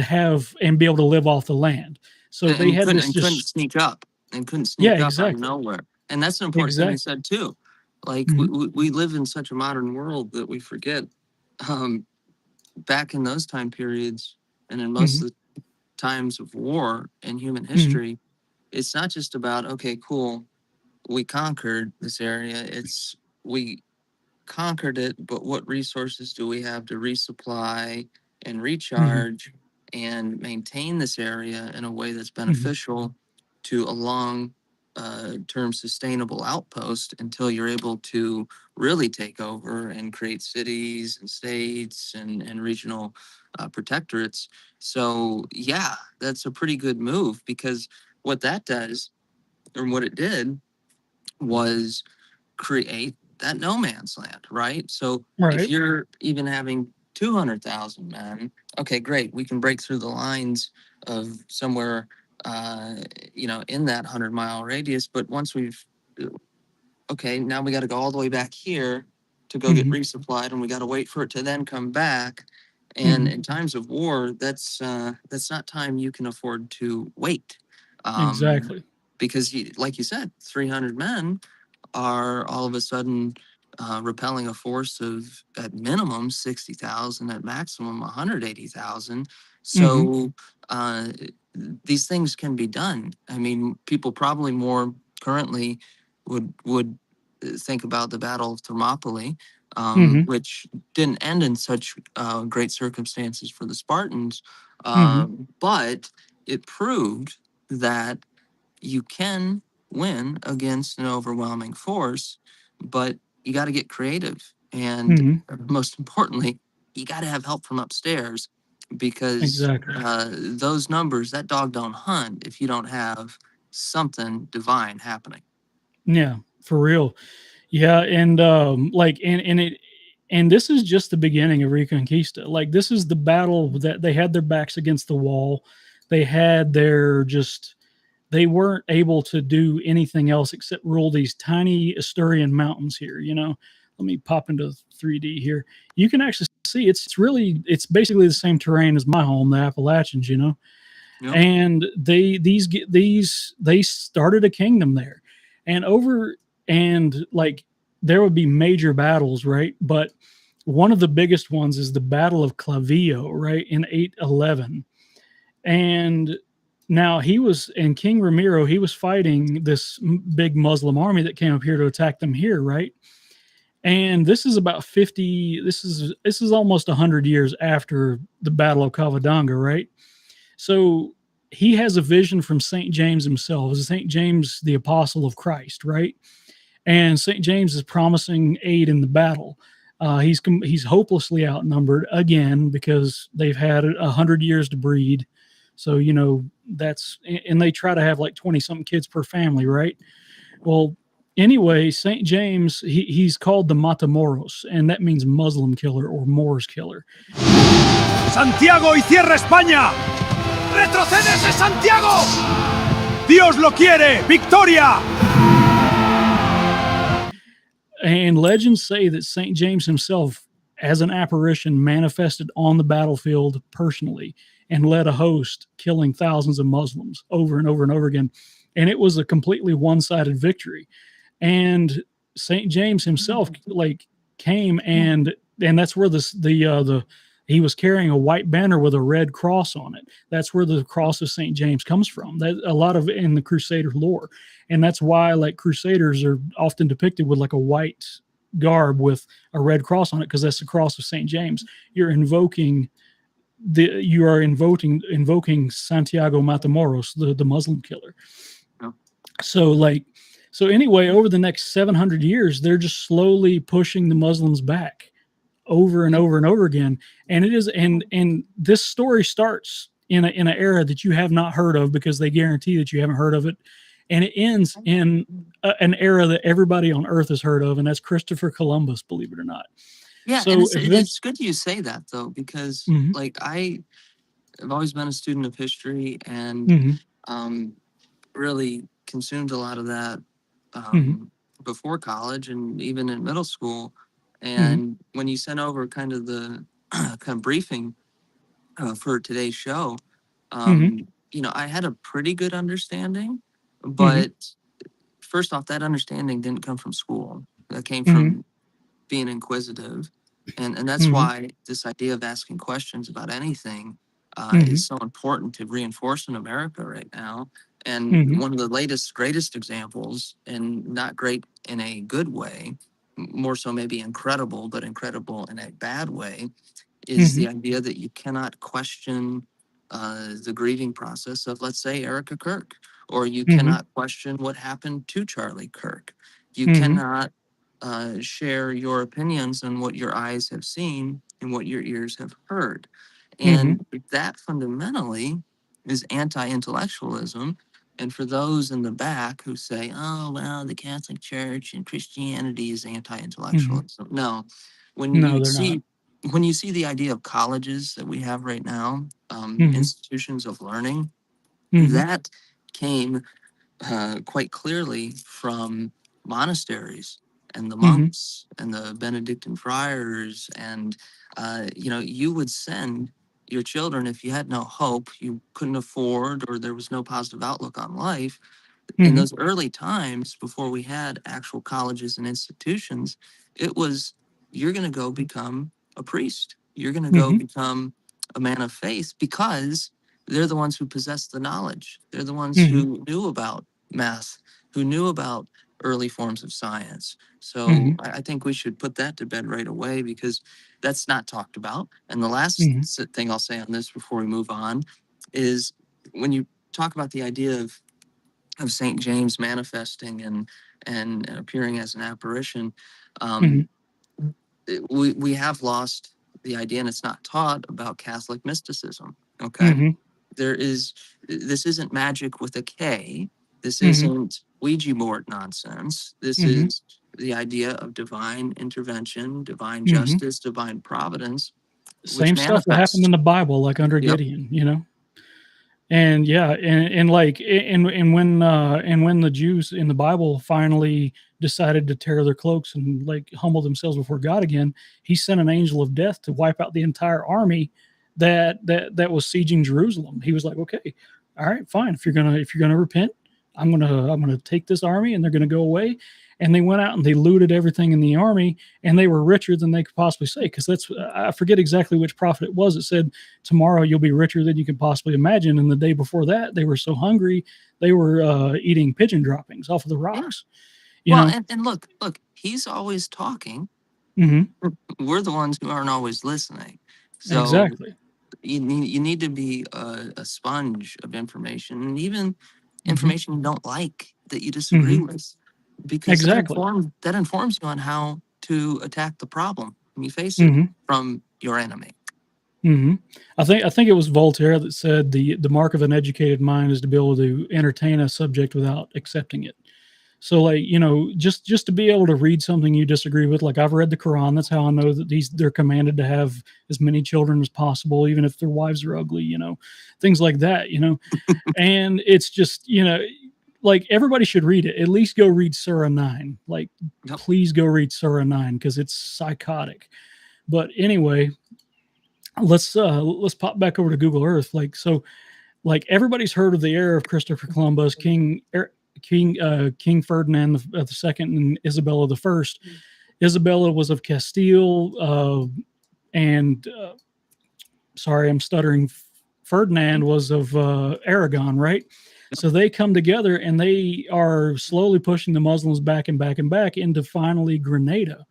be able to live off the land. So they had this couldn't just sneak up and couldn't yeah, sneak up out of exactly, nowhere. And that's an important thing you exactly. said too. Like Mhm, we live in such a modern world that we forget. Um, Back in those time periods, and in most mhm, of the times of war in human mhm, history, it's not just about, okay, cool, we conquered this area. It's we conquered it, but what resources do we have to resupply and mhm, recharge and maintain this area in a way that's mhm, beneficial to a long term sustainable outpost until you're able to really take over and create cities and states and regional protectorates. So, yeah, that's a pretty good move because what that does, or what it did, was create that no man's land, right? So if right, you're even having 200,000 men, okay, great. We can break through the lines of somewhere, uh, in that 100-mile radius. But once we've, okay, now we got to go all the way back here to go get mhm, resupplied, and we got to wait for it to then come back. And mhm, in times of war, that's not time you can afford to wait, um, exactly, because like you said, 300 men are all of a sudden repelling a force of at minimum 60,000, at maximum 180,000. mhm, So uh, these things can be done. I mean, people probably more currently would think about the Battle of Thermopylae, mhm, which didn't end in such great circumstances for the Spartans, mhm, but it proved that you can win against an overwhelming force, but you got to get creative. And mhm, most importantly, you got to have help from upstairs because exactly. those numbers, that dog don't hunt if you don't have something divine happening. Yeah, for real. Yeah, and, like, and this is just the beginning of Reconquista. Like, this is the battle that they had their backs against the wall. They had their just they weren't able to do anything else except rule these tiny Asturian mountains here, you know? Let me pop into 3D here. You can actually see it's basically the same terrain as my home, the Appalachians, you know? Yep. And they started a kingdom there. And over and like there would be major battles, right? But one of the biggest ones is the Battle of Clavillo, right, in 811. And now King Ramiro, he was fighting this big Muslim army that came up here to attack them here, right? And this is about 50, this is almost 100 years after the Battle of Cavadonga, right? So he has a vision from St. James himself, St. James, the apostle of Christ, right? And St. James is promising aid in the battle. He's hopelessly outnumbered again because they've had 100 years to breed. So and they try to have like 20 something kids per family, right? Well, anyway, St. James he's called the Matamoros, and that means Muslim killer or Moors killer. Santiago y cierra España. ¡Retrocedes, Santiago! Dios lo quiere. Victoria! And legends say that St. James himself, as an apparition, manifested on the battlefield personally and led a host, killing thousands of Muslims over and over and over again. And it was a completely one-sided victory. And St. James himself, like, came and that's where he was carrying a white banner with a red cross on it. That's where the cross of St. James comes from. That a lot of in the Crusader lore, and that's why like Crusaders are often depicted with like a white garb with a red cross on it because that's the cross of St. James. You are invoking Santiago Matamoros, the Muslim killer. Oh. So anyway, over the next 700 years, they're just slowly pushing the Muslims back over and over and over again. And it is, and this story starts in an era that you have not heard of because they guarantee that you haven't heard of it. And it ends in an era that everybody on earth has heard of, and that's Christopher Columbus, believe it or not. Yeah, and So it's eventually, good you say that though, because hmm like I've always been a student of history and hmm um, really consumed a lot of that hmm before college and even in middle school. hmm And when you sent over kind of the kind of briefing for today's show, hmm I had a pretty good understanding, hmm but first off, that understanding didn't come from school. That came hmm from being inquisitive, and that's hmm why this idea of asking questions about anything hmm is so important to reinforce in America right now. And hmm one of the latest, greatest examples, and not great in a good way, more so maybe incredible, but incredible in a bad way, is hmm the idea that you cannot question the grieving process of, let's say, Erica Kirk, or you hmm cannot question what happened to Charlie Kirk. You hmm cannot share your opinions on what your eyes have seen and what your ears have heard. hmm And that fundamentally is anti intellectualism. And for those in the back who say, oh, well, the Catholic Church and Christianity is anti hmm intellectualism. No, when No, you they're not. see when you see the idea of colleges that we have right now, hmm institutions of learning, hmm that came quite clearly from monasteries and the hmm monks and the Benedictine friars. And, you would send your children if you had no hope, you couldn't afford, or there was no positive outlook on life. In hmm those early times, before we had actual colleges and institutions, it was you're going to go become a priest. You're going to go hmm become a man of faith because they're the ones who possess the knowledge. They're the ones hmm who knew about math, who knew about early forms of science. So hmm I think we should put that to bed right away because that's not talked about. And the last hmm thing I'll say on this before we move on is when you talk about the idea of St. James manifesting and appearing as an apparition, hmm um, we have lost the idea, and it's not taught about Catholic mysticism. Okay, hmm there is this isn't magic with a K. This hmm isn't Ouija board nonsense. This hmm is the idea of divine intervention, divine hmm justice, divine providence, which Same stuff that happened manifests. in the Bible, like under Yep. Gideon, you know. And yeah, and like and when the Jews in the Bible finally decided to tear their cloaks and like humble themselves before God again, he sent an angel of death to wipe out the entire army that was sieging Jerusalem. He was like, okay, all right, fine. If you're gonna repent, I'm gonna take this army and they're gonna go away. And they went out and they looted everything in the army, and they were richer than they could possibly say. Because that's I forget exactly which prophet it was. It said tomorrow you'll be richer than you can possibly imagine. And the day before that, they were so hungry they were eating pigeon droppings off of the Yeah. rocks. You Well, know. and look, he's always talking. Hmm. We're the ones who aren't always listening. So Exactly. you need to be a sponge of information, and even Hmm. information you don't like that you disagree Hmm. with, because Exactly. that informs you on how to attack the problem when you face it Hmm. from your enemy. Hmm. I think it was Voltaire that said the mark of an educated mind is to be able to entertain a subject without accepting it. So like, just to be able to read something you disagree with, like I've read the Quran, that's how I know that they're commanded to have as many children as possible, even if their wives are ugly, things like that. And it's just, like everybody should read it. At least go read Surah 9. Like, Yep. please go read Surah 9 because it's psychotic. But anyway, let's pop back over to Google Earth. Like everybody's heard of the era of Christopher Columbus, King Ferdinand the second, and Isabella the first. Isabella was of Castile, and sorry, I'm stuttering. Ferdinand was of Aragon, right? So they come together and they are slowly pushing the Muslims back and back and back into finally Grenada.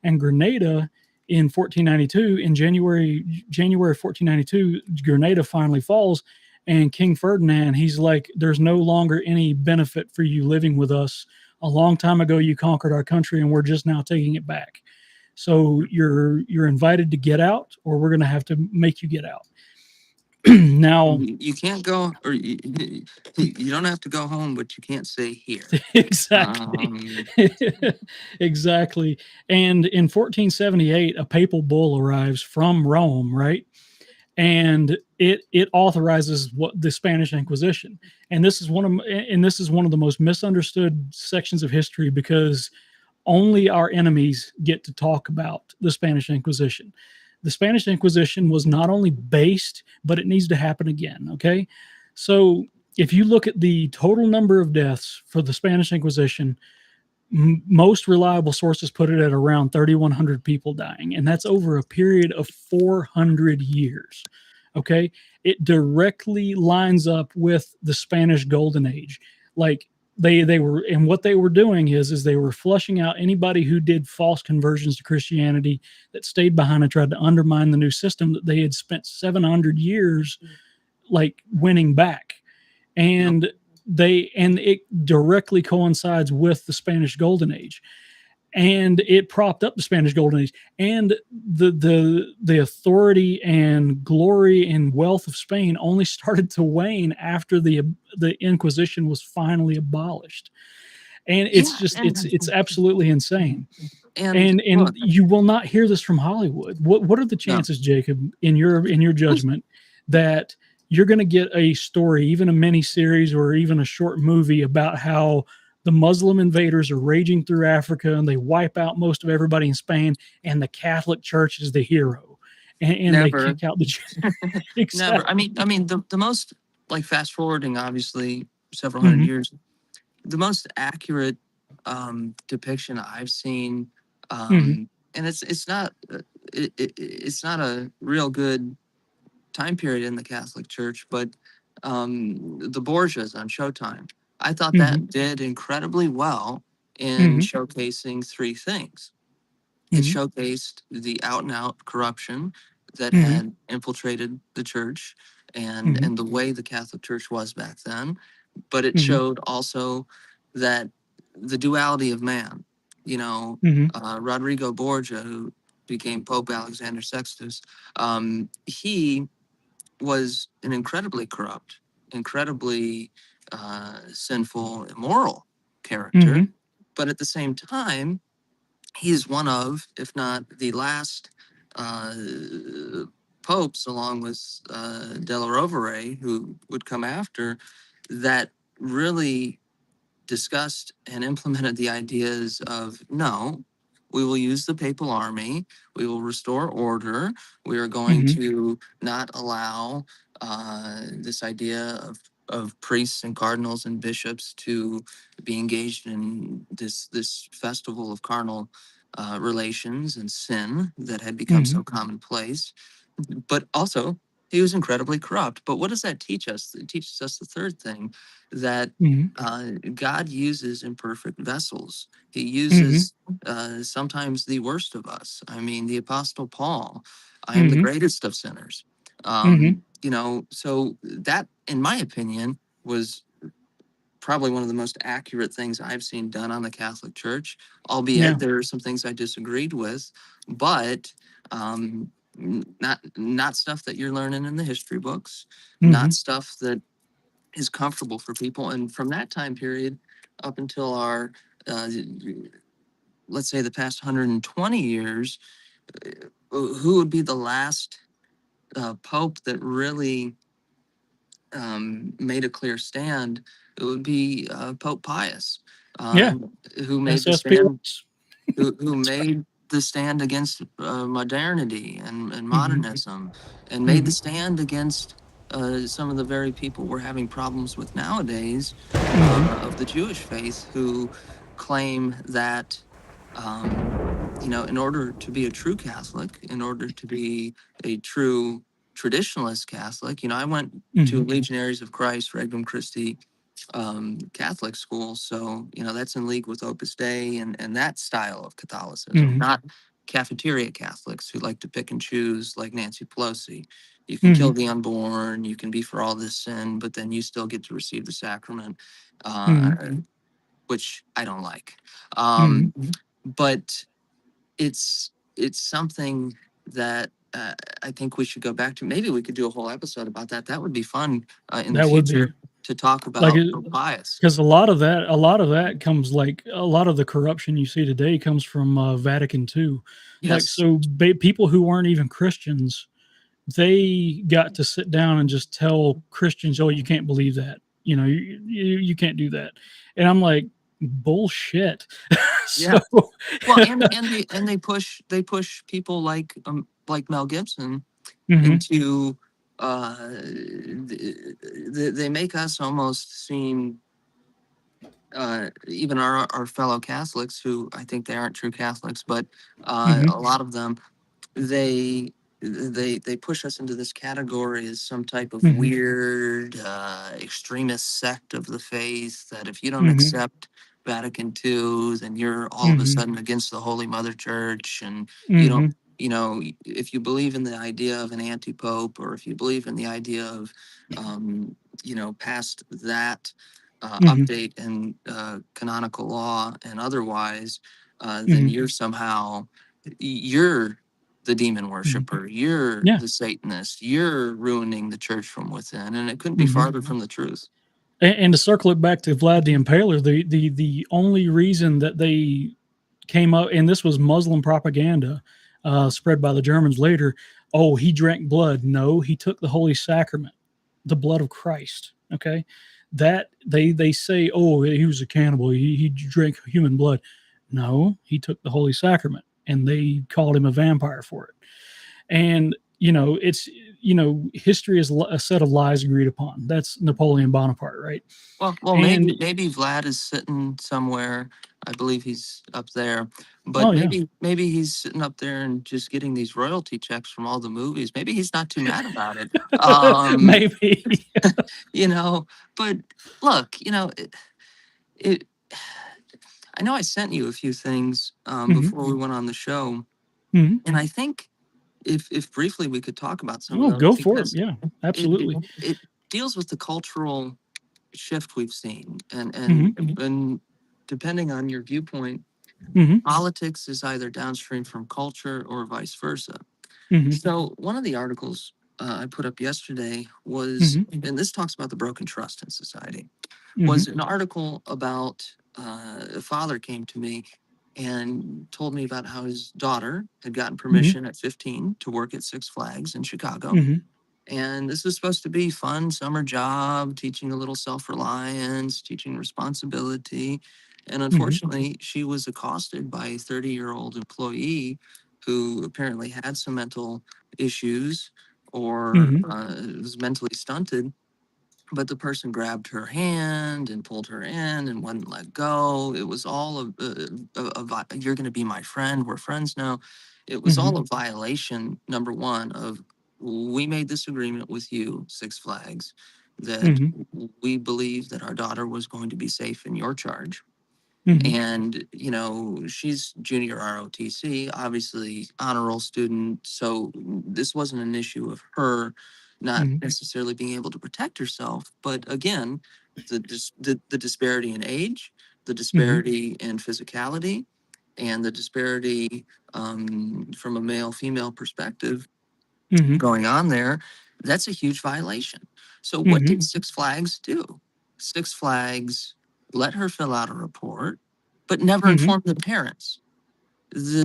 And Grenada in 1492, in January 1492, Grenada finally falls. And King Ferdinand, he's like, there's no longer any benefit for you living with us. A long time ago, you conquered our country, and we're just now taking it back. So you're invited to get out, or we're going to have to make you get out. Now, You can't go, or you don't have to go home, but you can't stay here. exactly. Exactly. And in 1478, a papal bull arrives from Rome, right? And it authorizes what the Spanish Inquisition. And this is one of the most misunderstood sections of history, because only our enemies get to talk about the Spanish Inquisition. The Spanish Inquisition was not only based, but it needs to happen again. Okay. So if you look at the total number of deaths for the Spanish Inquisition, most reliable sources put it at around 3,100 people dying. And that's over a period of 400 years. Okay. It directly lines up with the Spanish Golden Age. Like, they were, and what they were doing is they were flushing out anybody who did false conversions to Christianity, that stayed behind and tried to undermine the new system that they had spent 700 years like winning back. And it directly coincides with the Spanish Golden Age, and it propped up the Spanish Golden Age, and the authority and glory and wealth of Spain only started to wane after the Inquisition was finally abolished. And it's just it's absolutely insane. And look, you will not hear this from Hollywood. What are the chances, Jacob, in your judgment, that you're going to get a story, even a mini series or even a short movie, about how the Muslim invaders are raging through Africa and they wipe out most of everybody in Spain, and the Catholic Church is the hero, and they kick out the exactly. Never. I mean, the most, like, fast forwarding, obviously, several hundred years, the most accurate depiction I've seen, and it's not it's not a real good time period in the Catholic Church, but the Borgias on Showtime, I thought that did incredibly well in showcasing three things. It showcased the out and out corruption that had infiltrated the church, and the way the Catholic Church was back then. But it showed also that the duality of man. Rodrigo Borgia, who became Pope Alexander Sextus, he was an incredibly corrupt, incredibly sinful, immoral character. But at the same time, he's one of, if not the last popes, along with Della Rovere, who would come after, that really discussed and implemented the ideas of, no, we will use the papal army, we will restore order, we are going to not allow this idea of priests and cardinals and bishops to be engaged in this festival of carnal relations and sin that had become so commonplace. But also, he was incredibly corrupt. But what does that teach us? It teaches us the third thing, that God uses imperfect vessels. He uses sometimes the worst of us. I mean, the Apostle Paul, I am the greatest of sinners. So that, in my opinion, was probably one of the most accurate things I've seen done on the Catholic Church, albeit there are some things I disagreed with, but not stuff that you're learning in the history books, not stuff that is comfortable for people. And from that time period up until our, let's say, the past 120 years, who would be the last pope that really made a clear stand? It would be Pope Pius, who made the stand, who made the stand against modernity and modernism, and made the stand against some of the very people we're having problems with nowadays, of the Jewish faith, who claim that, in order to be a true Catholic, in order to be a true traditionalist Catholic, I went to Legionaries of Christ, Regnum Christi Catholic school, so that's in league with Opus Dei and that style of Catholicism, not cafeteria Catholics who like to pick and choose, like Nancy Pelosi. You can kill the unborn, you can be for all this sin, but then you still get to receive the sacrament, which I don't like. But it's something that I think we should go back to, maybe we could do a whole episode about that. That would be fun in the That would be future to talk like about bias. because a lot of that comes like a lot of the corruption you see today comes from Vatican II. Like Yes. so, people who weren't even Christians, they got to sit down and just tell Christians, "Oh, you can't believe that. You know, you can't do that." And I'm like, bullshit. Yeah. So, Well, and they push people like Mel Gibson mhm, into they make us almost seem even our fellow Catholics, who I think they aren't true Catholics, but mhm, a lot of them, they they push us into this category as some type of mhm, weird extremist sect of the faith, that if you don't mhm, accept Vatican II, then you're all of a mhm, sudden against the Holy Mother Church, and you don't, mhm, you know, if you believe in the idea of an anti-pope, or if you believe in the idea of past that mhm, update in canonical law and otherwise, then mhm, you're somehow, you're the demon mhm. worshiper, you're Yeah. the Satanist, you're ruining the church from within, and it couldn't be Mhm. farther from the truth. And to circle it back to Vlad the Impaler, the only reason that they came up, and this was Muslim propaganda spread by the Germans later. Oh, he drank blood. No, he took the holy sacrament, the blood of Christ. Okay, that they say, oh, he was a cannibal. He drank human blood. No, he took the holy sacrament, and they called him a vampire for it. And it's history is a set of lies agreed upon. That's Napoleon Bonaparte, right? Well, And maybe Vlad is sitting somewhere. I believe he's up there, oh but yeah, maybe he's sitting up there and just getting these royalty checks from all the movies. Maybe he's not too mad about it. maybe. You know, but look, it I know I sent you a few things Mhm, before we went on the show, mhm. and I think if briefly we could talk about some of Oh, those, go for it. because Yeah, it absolutely. it deals with the cultural shift we've seen, Mhm, and depending on your viewpoint, mhm, politics is either downstream from culture or vice versa. mhm, So one of the articles I put up yesterday was, mhm, and this talks about the broken trust in society, mhm, was an article about a father came to me and told me about how his daughter had gotten mhm, permission at 15 to work at Six Flags in Chicago. mhm, And this was supposed to be fun summer job, teaching a little self-reliance, teaching responsibility. And mhm, unfortunately, she was accosted by a 30-year-old employee who apparently had some mental issues, or mhm, was mentally stunted. But the person grabbed her hand and pulled her in and wouldn't let go. It was all you're going to be my friend. We're friends now. It was mhm, all a violation, number one, of, we made this agreement with you, Six Flags, that mhm, we believe that our daughter was going to be safe in your charge. mhm, And, she's junior ROTC, obviously honor roll student. So this wasn't an issue of her not mhm, necessarily being able to protect herself. But again, the disparity in age, the mhm, disparity in physicality, and the disparity from a male female perspective mhm, going on there, that's a huge violation. So what mhm, did Six Flags do? Six Flags let her fill out a report, but never mhm, informed the parents. The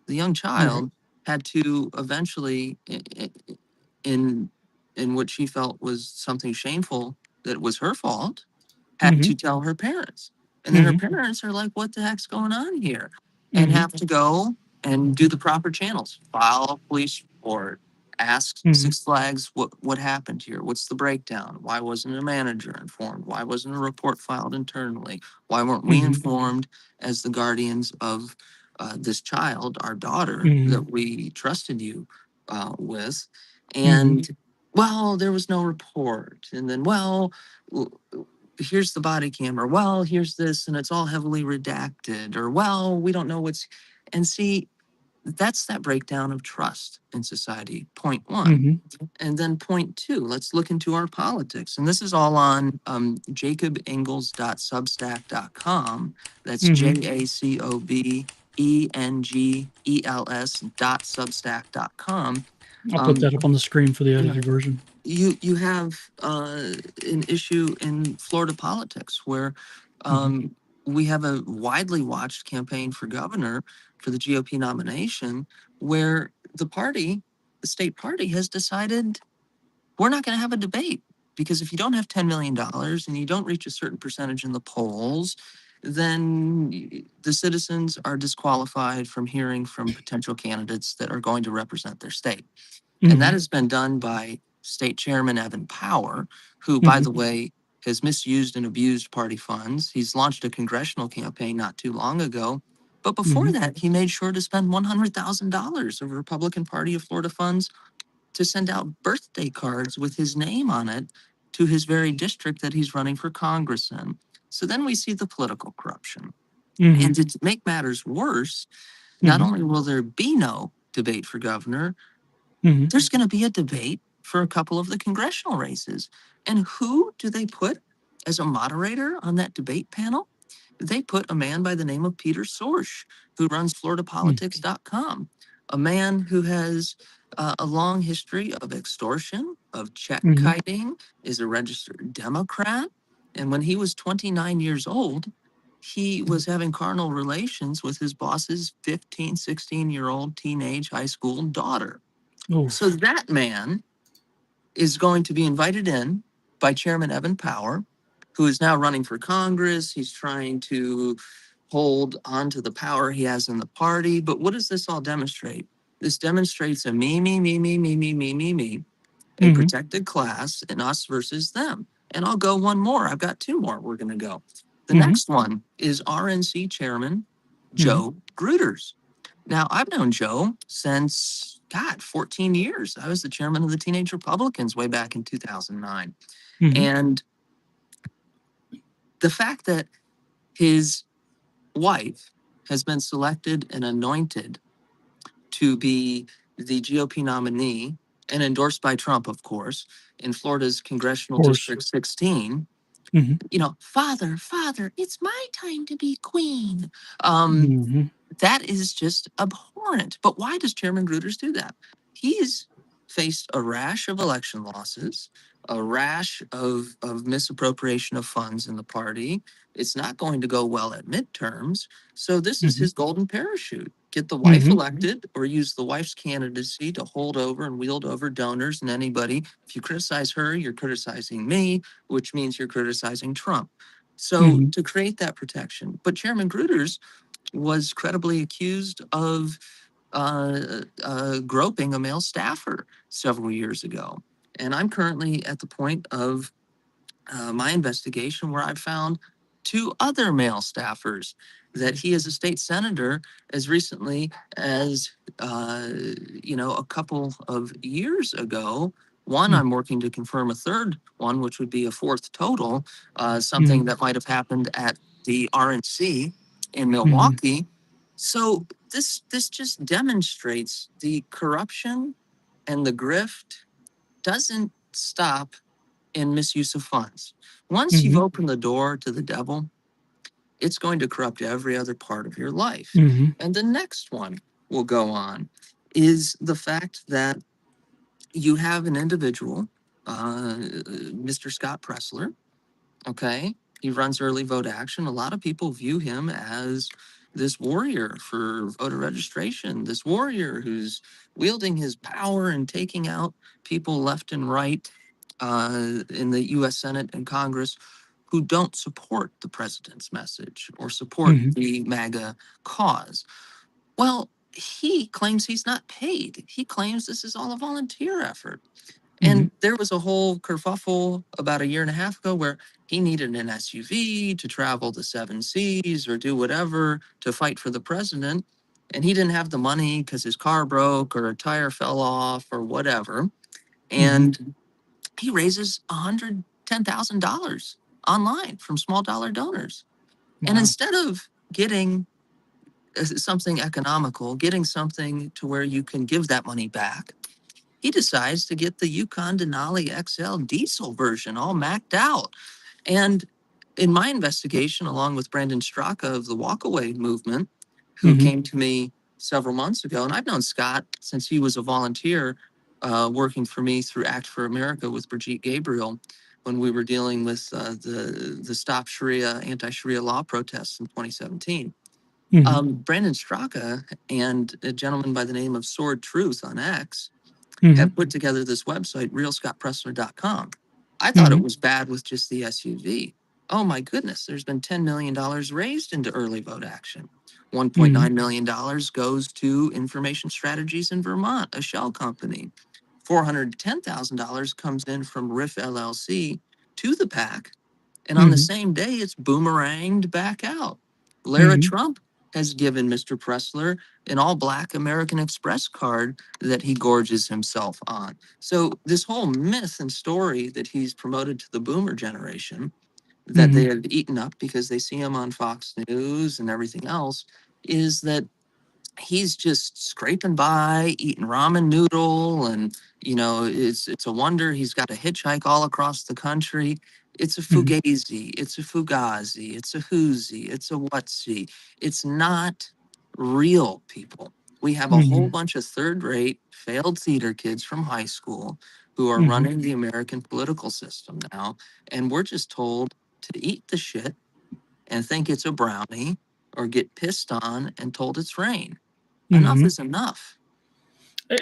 young right. child, had to eventually, in in what she felt was something shameful that was her fault, had Mhm, to tell her parents. And then her mhm, parents are like, what the heck's going on here? And mhm, have to go and do the proper channels, file a police report, ask mhm, Six Flags what happened here. What's the breakdown? Why wasn't a manager informed? Why wasn't a report filed internally? Why weren't we mhm, informed as the guardians of this child, our daughter, mhm, that we trusted you with? mhm, And well, there was no report. And then, well, here's the body camera. Well, here's this, and it's all heavily redacted. Or, well, we don't know what's. And see, that's that breakdown of trust in society. Point one. mhm, And then point two, let's look into our politics. And this is all on jacobengels.substack.com. That's mhm, JACOB engels.substack.com. I'll put that up on the screen for the edited version. You have an issue in Florida politics where we have a widely watched campaign for governor for the GOP nomination, where the state party, has decided we're not going to have a debate, because if you don't have $10 million and you don't reach a certain percentage in the polls, then the citizens are disqualified from hearing from potential candidates that are going to represent their state. And that has been done by State Chairman Evan Power, who, by the way, has misused and abused party funds. He's launched a congressional campaign not too long ago. But before that, he made sure to spend $100,000 of Republican Party of Florida funds to send out birthday cards with his name on it to his very district that he's running for Congress in. So then we see the political corruption. And to make matters worse, not only will there be no debate for governor, there's going to be a debate for a couple of the congressional races. And who do they put as a moderator on that debate panel? They put a man by the name of Peter Sorsch, who runs FloridaPolitics.com, a man who has a long history of extortion, of check kiting, is a registered Democrat. And when he was 29 years old, he was having carnal relations with his boss's 15, 16-year-old teenage high school daughter. So that man is going to be invited in by Chairman Evan Power, who is now running for Congress. He's trying to hold on to the power he has in the party. But what does this all demonstrate? This demonstrates a me, a protected class, and us versus them. And I'll go one more. I've got two more we're going to go. The next one is RNC Chairman Joe Gruters. Now, I've known Joe since, 14 years. I was the chairman of the Teenage Republicans way back in 2009. And the fact that his wife has been selected and anointed to be the GOP nominee and endorsed by Trump, of course, in Florida's Congressional District 16, father, it's my time to be queen. That is just abhorrent. But why does Chairman Gruters do that? He's faced a rash of election losses, a rash of misappropriation of funds in the party. It's not going to go well at midterms. So this is his golden parachute. Get the wife elected, or use the wife's candidacy to hold over and wield over donors and anybody. If you criticize her, you're criticizing me, which means you're criticizing Trump. So to create that protection. But Chairman Gruters was credibly accused of groping a male staffer several years ago. And I'm currently at the point of my investigation where I've found two other male staffers that he, as a state senator, as recently as, a couple of years ago. One, I'm working to confirm a third one, which would be a fourth total, something that might have happened at the RNC in Milwaukee. So this just demonstrates the corruption and the grift doesn't stop in misuse of funds. Once you've opened the door to the devil, it's going to corrupt every other part of your life. And the next one we'll go on is the fact that you have an individual, Mr. Scott Pressler, okay? He runs Early Vote Action. A lot of people view him as this warrior for voter registration, this warrior who's wielding his power and taking out people left and right in the U.S. Senate and Congress who don't support the president's message or support the MAGA cause. Well, he claims he's not paid. He claims this is all a volunteer effort. And there was a whole kerfuffle about a year and a half ago where he needed an SUV to travel the 7 seas or do whatever to fight for the president. And he didn't have the money because his car broke or a tire fell off or whatever. And he raises $110,000 online from small dollar donors. And instead of getting something economical, getting something to where you can give that money back, he decides to get the Yukon Denali XL diesel version all macked out. And in my investigation, along with Brandon Straka of the Walkaway movement, who Mhm. came to me several months ago, and I've known Scott since he was a volunteer working for me through Act for America with Brigitte Gabriel when we were dealing with the Stop Sharia, anti-Sharia law protests in 2017. Mhm. Brandon Straka and a gentleman by the name of Sword Truth on X have Mhm. put together this website, realscottpressler.com. I thought it Mhm. was bad with just the SUV. Oh my goodness, there's been $10 million raised into early vote action. $1.9 Mhm. million goes to Information Strategies in Vermont, a shell company. $410,000 comes in from RIF LLC to the PAC. And on the Mhm. same day, it's boomeranged back out. Lara Mhm. Trump has given Mr. Pressler an all black American Express card that he gorges himself on. So, this whole myth and story that he's promoted to the boomer generation that they Mhm. have eaten up because they see him on Fox News and everything else is that he's just scraping by, eating ramen noodle, and it's a wonder he's got a hitchhike all across the country. It's a Mhm. fugazi, it's a fugazi, it's a whoozy, it's a whatsy. It's not real, people. We have a whole Mhm. bunch of third-rate, failed theater kids from high school who are Mhm. running the American political system now, and we're just told to eat the shit and think it's a brownie or get pissed on and told it's rain. Enough Mhm. is enough.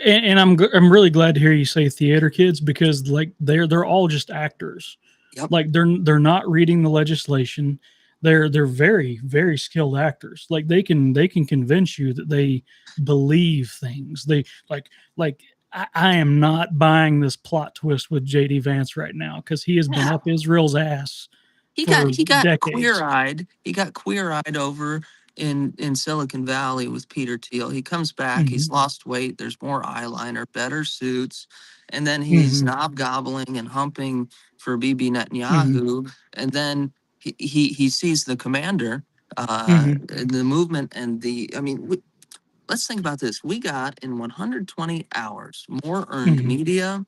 And I'm really glad to hear you say theater kids, because like they're all just actors. Yep. Like they're not reading the legislation. They're very, very skilled actors. Like they can convince you that they believe things. They like I am not buying this plot twist with JD Vance right now, because he has been Yeah. up Israel's ass He got for he got decades. queer-eyed. He got queer-eyed over in Silicon Valley with Peter Thiel. He comes back, Hmm. he's lost weight, there's more eyeliner, better suits, and then he's Hmm. knob gobbling and humping for Bibi Hmm. Netanyahu. And then he sees the commander, Hmm. the movement, and let's think about this. We got in 120 hours more earned Hmm. media,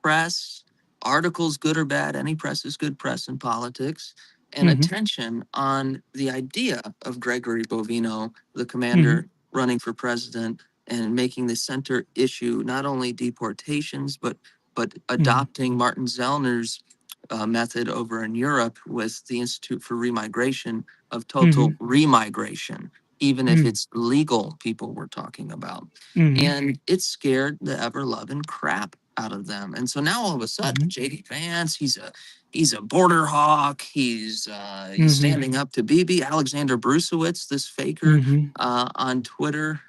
press, articles, good or bad, any press is good press in politics, and Hmm. attention on the idea of Gregory Bovino, the Hmm. commander running for president, and making the center issue not only deportations, but Hmm. adopting Martin Zellner's method over in Europe with the Institute for Remigration of total Hmm. remigration, even if Hmm. it's legal people we're talking about. Hmm. And it scared the ever loving crap out of them. And so now all of a sudden, Hmm. JD Vance, he's a border hawk. He's Hmm. standing up to Bibi. Alexander Brusewitz, this faker Hmm. on Twitter,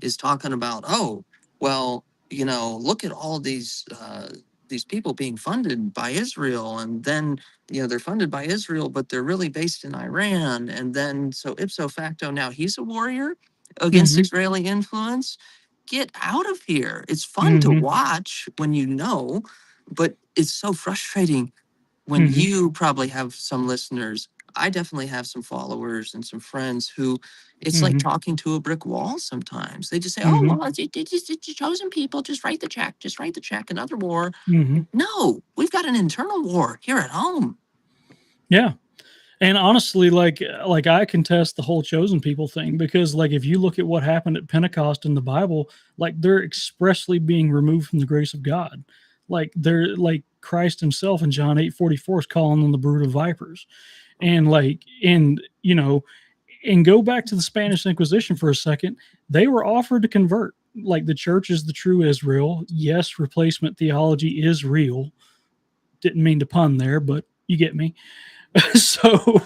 is talking about, oh, well, look at all these people being funded by Israel, and then they're funded by Israel, but they're really based in Iran, and then so ipso facto now he's a warrior against Hmm. Israeli influence. Get out of here. It's fun to Hmm. watch when but it's so frustrating when Hmm. you probably have some listeners. I definitely have some followers and some friends who it's like Hmm. talking to a brick wall sometimes. They just say, oh, Hmm. well, it's chosen people. Just write the check. Just write the check. Another war. Hmm. No, we've got an internal war here at home. Yeah. And honestly, like I contest the whole chosen people thing, because like if you look at what happened at Pentecost in the Bible, like they're expressly being removed from the grace of God. Like they're like Christ himself in John 8:44 is calling them the brood of vipers. And and go back to the Spanish Inquisition for a second. They were offered to convert. Like the church is the true Israel. Yes, replacement theology is real. Didn't mean to pun there, but you get me. So,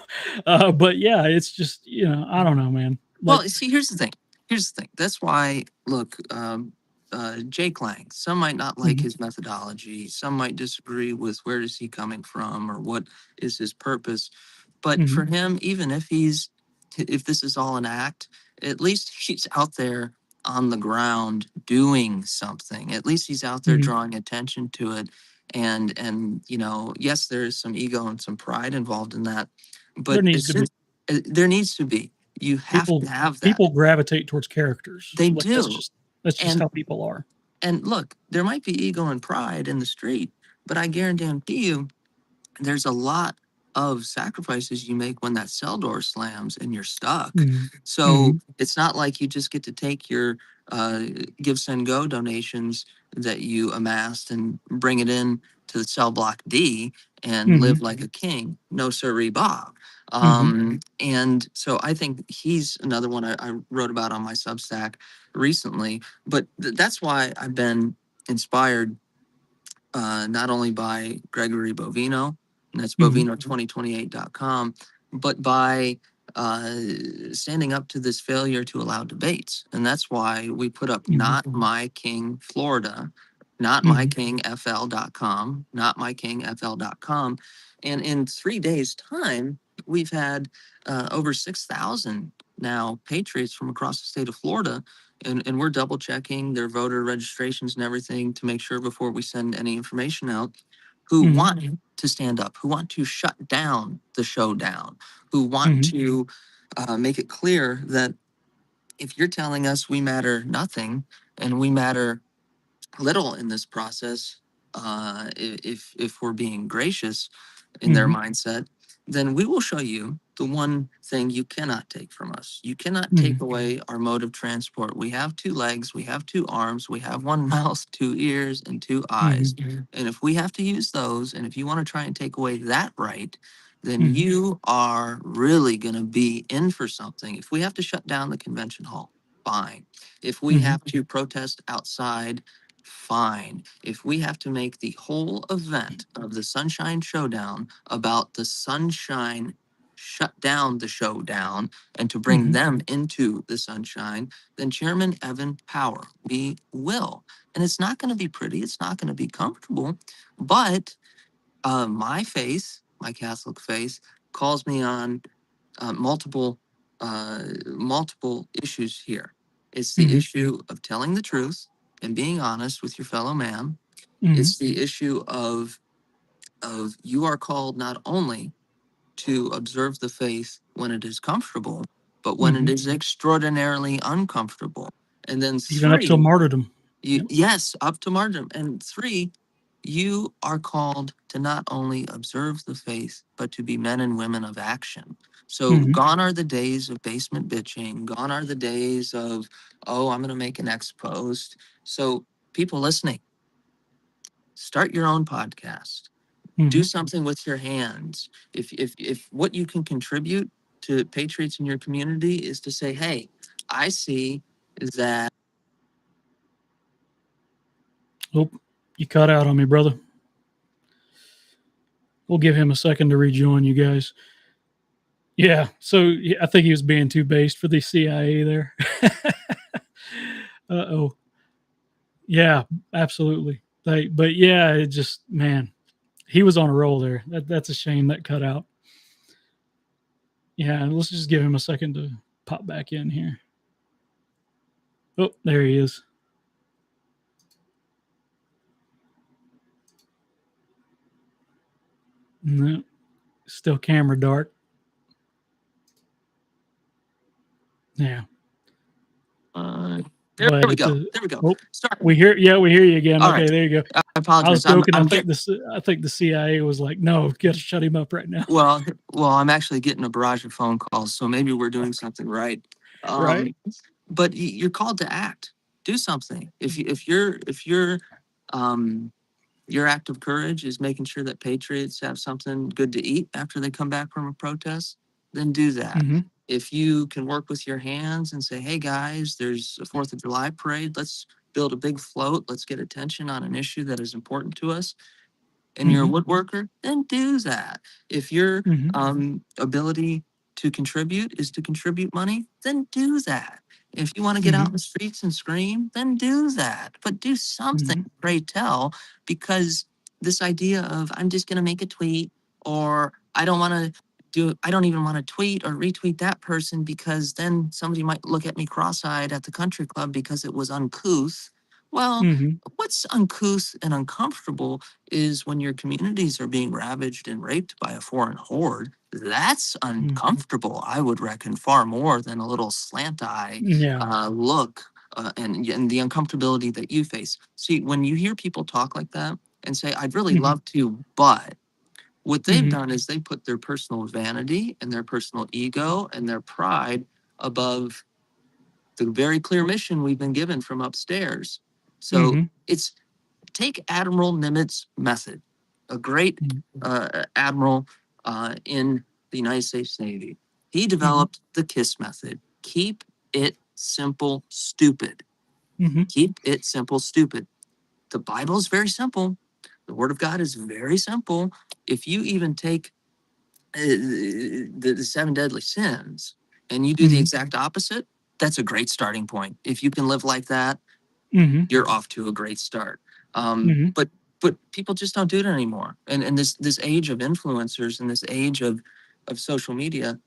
but yeah, it's just, I don't know, man. Well, Like, see, here's the thing. Here's the thing. That's why, look, Jay Klang, some might not like mhm. his methodology. Some might disagree with where is he coming from or what is his purpose. But Mhm. for him, even if this is all an act, at least he's out there on the ground doing something. At least he's out there Mhm. drawing attention to it. And yes, there is some ego and some pride involved in that. There But needs to be there needs to be. You have people to have that. people gravitate towards characters. They Like do. that's just And how people are. and look, there might be ego and pride in the street, but I guarantee you there's a lot of sacrifices you make when that cell door slams and you're stuck. Mhm. So it's not like you just get to take your Give, Send, Go donations that you amassed and bring it in to the cell block D and live like a king. No, sirree, Bob. And so I think he's another one I wrote about on my Substack recently. But that's why I've been inspired not only by Gregory Bovino, and that's bovino2028.com, but by standing up to this failure to allow debates. And that's why we put up Not My King Florida, notmykingfl.com, notmykingfl.com. And in 3 days' time, we've had over 6,000 now patriots from across the state of Florida, and we're double checking their voter registrations and everything to make sure before we send any information out, who want to stand up, who want to shut down the showdown, who want to make it clear that if you're telling us we matter nothing and we matter little in this process, if we're being gracious in their mindset, then we will show you the one thing you cannot take from us. You cannot take away our mode of transport. We have 2 legs, we have 2 arms, we have 1 mouth, 2 ears, and 2 eyes. And if we have to use those, and if you want to try and take away that right, then you are really going to be in for something. If we have to shut down the convention hall, fine. If we have to protest outside, fine. If we have to make the whole event of the Sunshine Showdown about the sunshine, shut down the showdown, and to bring them into the sunshine, then Chairman Evan Power, we will. And it's not going to be pretty. It's not going to be comfortable. But my faith, my Catholic faith, calls me on multiple issues here. It's the issue of telling the truth and being honest with your fellow man. It's the issue of you are called not only to observe the faith when it is comfortable, but when it is extraordinarily uncomfortable. And then Even up to 3, martyrdom. yes, up to martyrdom. And 3, you are called to not only observe the faith, but to be men and women of action. So gone are the days of basement bitching. Gone are the days of, oh, I'm going to make an X post. So people listening, start your own podcast. Do something with your hands. If what you can contribute to patriots in your community is to say, hey, I see that. Oh, you cut out on me, brother. We'll give him a second to rejoin you guys. Yeah, so I think he was being too based for the CIA there. Uh-oh. Yeah, absolutely. But yeah, it just, man, he was on a roll there. That's a shame that cut out. Yeah, let's just give him a second to pop back in here. Oh, there he is. No, still camera dark. Yeah. There we go. There we go. Oh, Sorry. we hear you again. All okay, right. There you go. I apologize. I was joking. I think the CIA was like, no, gotta shut him up right now. Well, I'm actually getting a barrage of phone calls, so maybe we're doing something right. Right. But you're called to act. Do something. If your act of courage is making sure that patriots have something good to eat after they come back from a protest, then do that. If you can work with your hands and say, hey guys, there's a 4th of July parade, let's build a big float, let's get attention on an issue that is important to us, and you're a woodworker, then do that. If your ability to contribute is to contribute money, then do that. If you want to get out in the streets and scream, then do that. But do something, pray tell, because this idea of I'm just going to make a tweet, or I don't even want to tweet or retweet that person because then somebody might look at me cross-eyed at the country club because it was uncouth. Well, what's uncouth and uncomfortable is when your communities are being ravaged and raped by a foreign horde. That's uncomfortable, I would reckon, far more than a little slant eye look and the uncomfortability that you face. See, when you hear people talk like that and say, I'd really love to, but What they've done is they put their personal vanity and their personal ego and their pride above the very clear mission we've been given from upstairs. So it's take Admiral Nimitz' method, a great admiral in the United States Navy. He developed the KISS method. Keep it simple, stupid. Keep it simple, stupid. The Bible is very simple. The Word of God is very simple. If you even take the seven deadly sins and you do the exact opposite, that's a great starting point. If you can live like that, you're off to a great start. But people just don't do it anymore. And this age of influencers and this age of social media,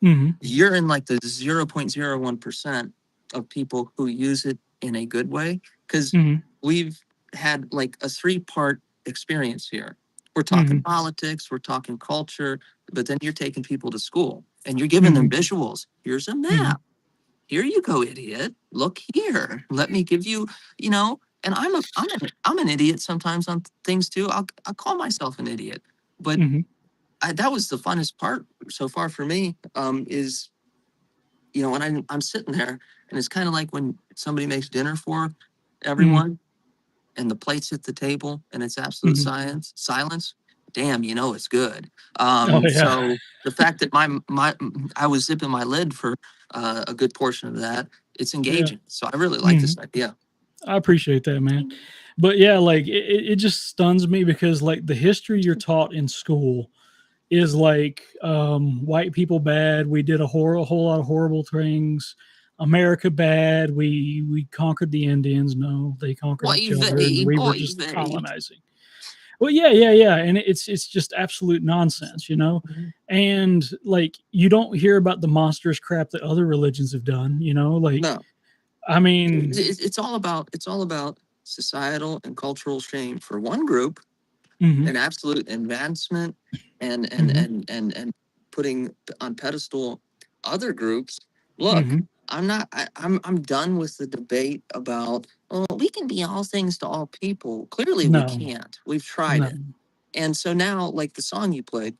you're in like the 0.01% of people who use it in a good way, because we've had like a 3-part experience here. We're talking politics, we're talking culture, but then you're taking people to school and you're giving them visuals. Here's a map. Here you go, idiot. Look here. Let me give you, and I'm an idiot sometimes on things too. I'll call myself an idiot, but that was the funnest part so far for me, is, when I'm sitting there and it's kind of like when somebody makes dinner for everyone and the plates hit the table and it's absolute silence. Damn, it's good. So the fact that I was zipping my lid for a good portion of that, it's engaging. So I really like this idea. I appreciate that, man. But yeah, like it just stuns me because like the history you're taught in school is like white people bad. We did a whole lot of horrible things. America bad. We conquered the Indians. No, they conquered each other, and we were just colonizing. Well, yeah, and it's just absolute nonsense, And like you don't hear about the monstrous crap that other religions have done, Like, no. I mean, it's all about societal and cultural shame for one group, an absolute advancement, and putting on pedestal other groups. Look, I'm done with the debate about, we can be all things to all people. Clearly we can't. We've tried it. And so now, like the song you played,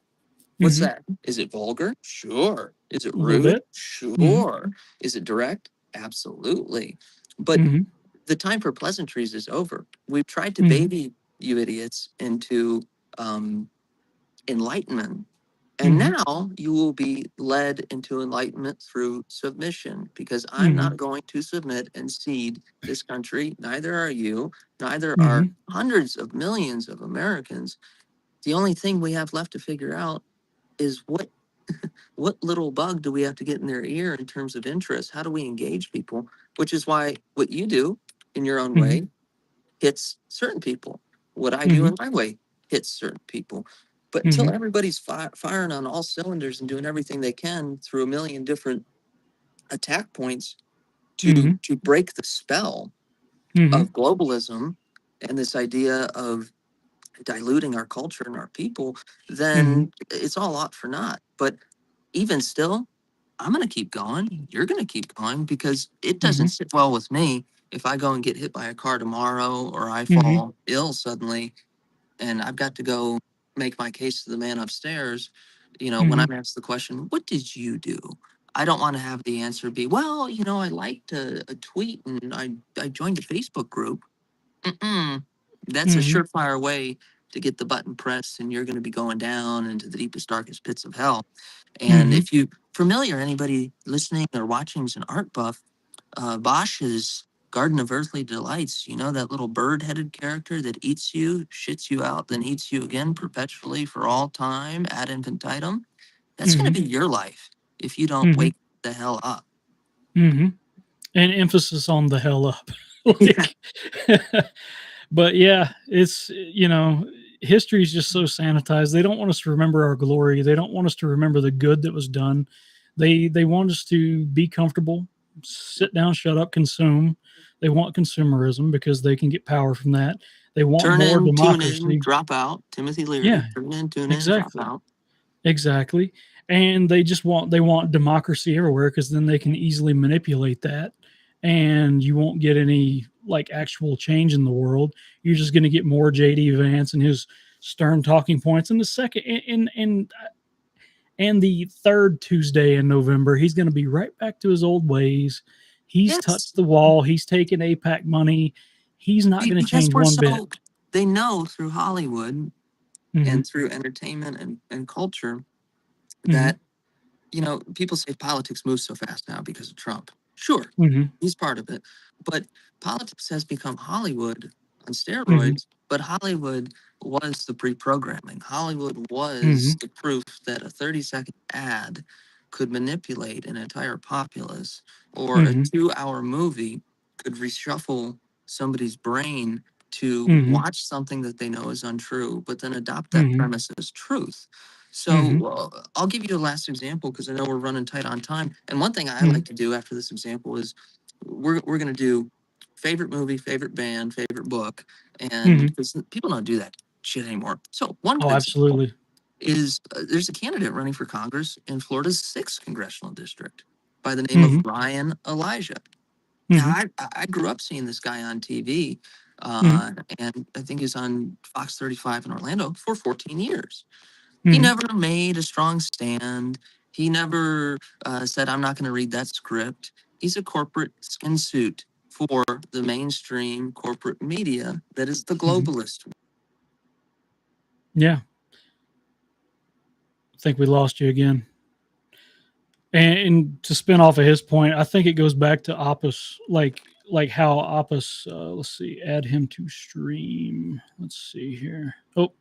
what's that? Is it vulgar? Sure. Is it rude? Sure. Is it direct? Absolutely. But the time for pleasantries is over. We've tried to baby you idiots into enlightenment. And now you will be led into enlightenment through submission, because I'm not going to submit and cede this country. Neither are you. Neither are hundreds of millions of Americans. The only thing we have left to figure out is what little bug do we have to get in their ear in terms of interest? How do we engage people? Which is why what you do in your own way hits certain people. What I do in my way hits certain people. But until everybody's firing on all cylinders and doing everything they can through a million different attack points to break the spell of globalism and this idea of diluting our culture and our people, then it's all out for naught. But even still, I'm going to keep going. You're going to keep going, because it doesn't sit well with me if I go and get hit by a car tomorrow, or I fall ill suddenly and I've got to go make my case to the man upstairs. When I'm asked the question, what did you do? I don't want to have the answer be, well, I liked a tweet and I joined a Facebook group. That's a surefire way to get the button pressed, and you're going to be going down into the deepest, darkest pits of hell. And if you familiar, anybody listening or watching is an art buff, Bosch's Garden of Earthly Delights, that little bird-headed character that eats you, shits you out, then eats you again perpetually for all time ad infinitum. That's going to be your life if you don't wake the hell up. And emphasis on the hell up. But yeah, it's, history is just so sanitized. They don't want us to remember our glory. They don't want us to remember the good that was done. They want us to be comfortable, sit down, shut up, consume. They want consumerism because they can get power from that. They want more democracy. Tune in, drop out. Timothy Leary. Yeah, turn in, drop out. Exactly. And they want democracy everywhere, because then they can easily manipulate that, and you won't get any like actual change in the world. You're just going to get more JD Vance and his stern talking points. And the second, and the third Tuesday in November, he's going to be right back to his old ways. He's touched the wall. He's taken APAC money. He's not going to change one bit. They know through Hollywood and through entertainment and culture that, people say politics moves so fast now because of Trump. Sure, he's part of it. But politics has become Hollywood on steroids, but Hollywood was the pre-programming. Hollywood was the proof that a 30-second ad could manipulate an entire populace, or a 2-hour movie could reshuffle somebody's brain to watch something that they know is untrue, but then adopt that premise as truth. So I'll give you a last example because I know we're running tight on time. And one thing I like to do after this example is we're going to do favorite movie, favorite band, favorite book, and because people don't do that shit anymore. So one good absolutely is there's a candidate running for Congress in Florida's 6th congressional district by the name of Ryan Elijah. Now, I grew up seeing this guy on TV, and I think he's on Fox 35 in Orlando for 14 years. He never made a strong stand. He never said, I'm not going to read that script. He's a corporate skin suit for the mainstream corporate media that is the globalist. Yeah. I think we lost you again. And to spin off of his point, I think it goes back to Opus, like how Opus, let's see, add him to stream. Let's see here. Oh,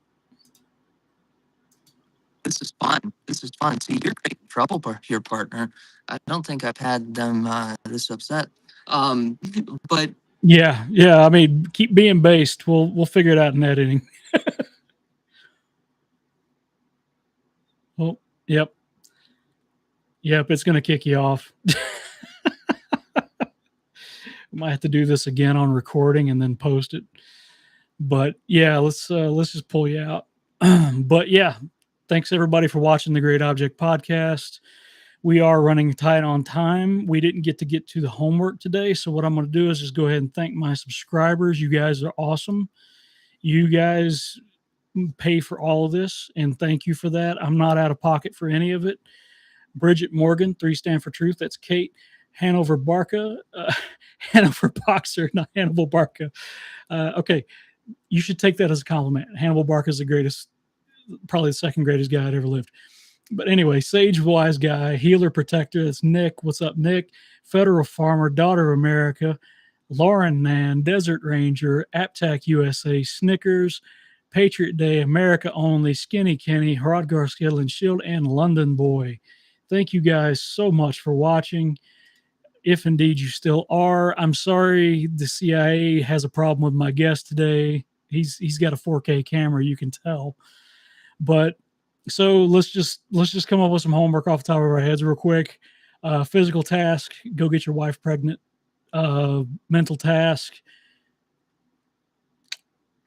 this is fun. This is fun. See, you're creating trouble for your partner. I don't think I've had them this upset. But yeah. I mean, keep being based. We'll figure it out in editing. Oh, yep. It's going to kick you off. We might have to do this again on recording and then post it. But yeah, let's just pull you out. But yeah, thanks everybody for watching the Great Object Podcast. We are running tight on time. We didn't get to the homework today. So what I'm going to do is just go ahead and thank my subscribers. You guys are awesome. You guys pay for all of this, and thank you for that. I'm not out of pocket for any of it. Bridget Morgan, 3 stand for truth. That's Kate. Hanover Barca, Hanover Boxer, not Hannibal Barca. Okay, you should take that as a compliment. Hannibal Barca is the greatest, probably the second greatest guy that ever lived. But anyway, Sage Wise Guy, Healer Protector, that's Nick. What's up, Nick? Federal Farmer, Daughter of America, Lauren Nan, Desert Ranger, AppTac USA, Snickers, Patriot Day, America Only, Skinny Kenny, Hrodgar Skittle and Shield, and London Boy. Thank you guys so much for watching. If indeed you still are, I'm sorry the CIA has a problem with my guest today. He's got a 4K camera, you can tell. But so let's just come up with some homework off the top of our heads real quick. Physical task, go get your wife pregnant. Mental task,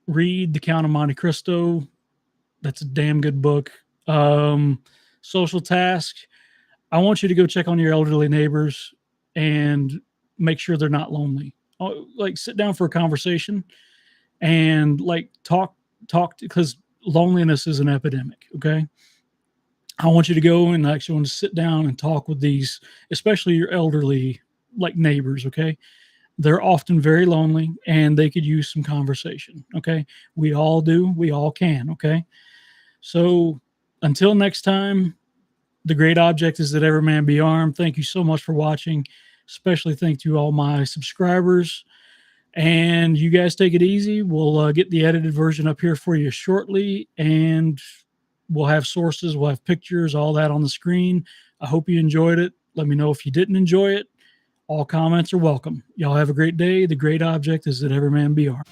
read The Count of Monte Cristo. That's a damn good book. Social task, I want you to go check on your elderly neighbors and make sure they're not lonely. Like sit down for a conversation and like talk because loneliness is an epidemic. Okay. I want you to go and actually want to sit down and talk with these, especially your elderly like neighbors. Okay. They're often very lonely and they could use some conversation. Okay. We all do. We all can. Okay. So until next time, the great object is that every man be armed. Thank you so much for watching. Especially thank you all my subscribers. And you guys take it easy. We'll get the edited version up here for you shortly. And we'll have sources. We'll have pictures, all that on the screen. I hope you enjoyed it. Let me know if you didn't enjoy it. All comments are welcome. Y'all have a great day. The great object is that every man be armed.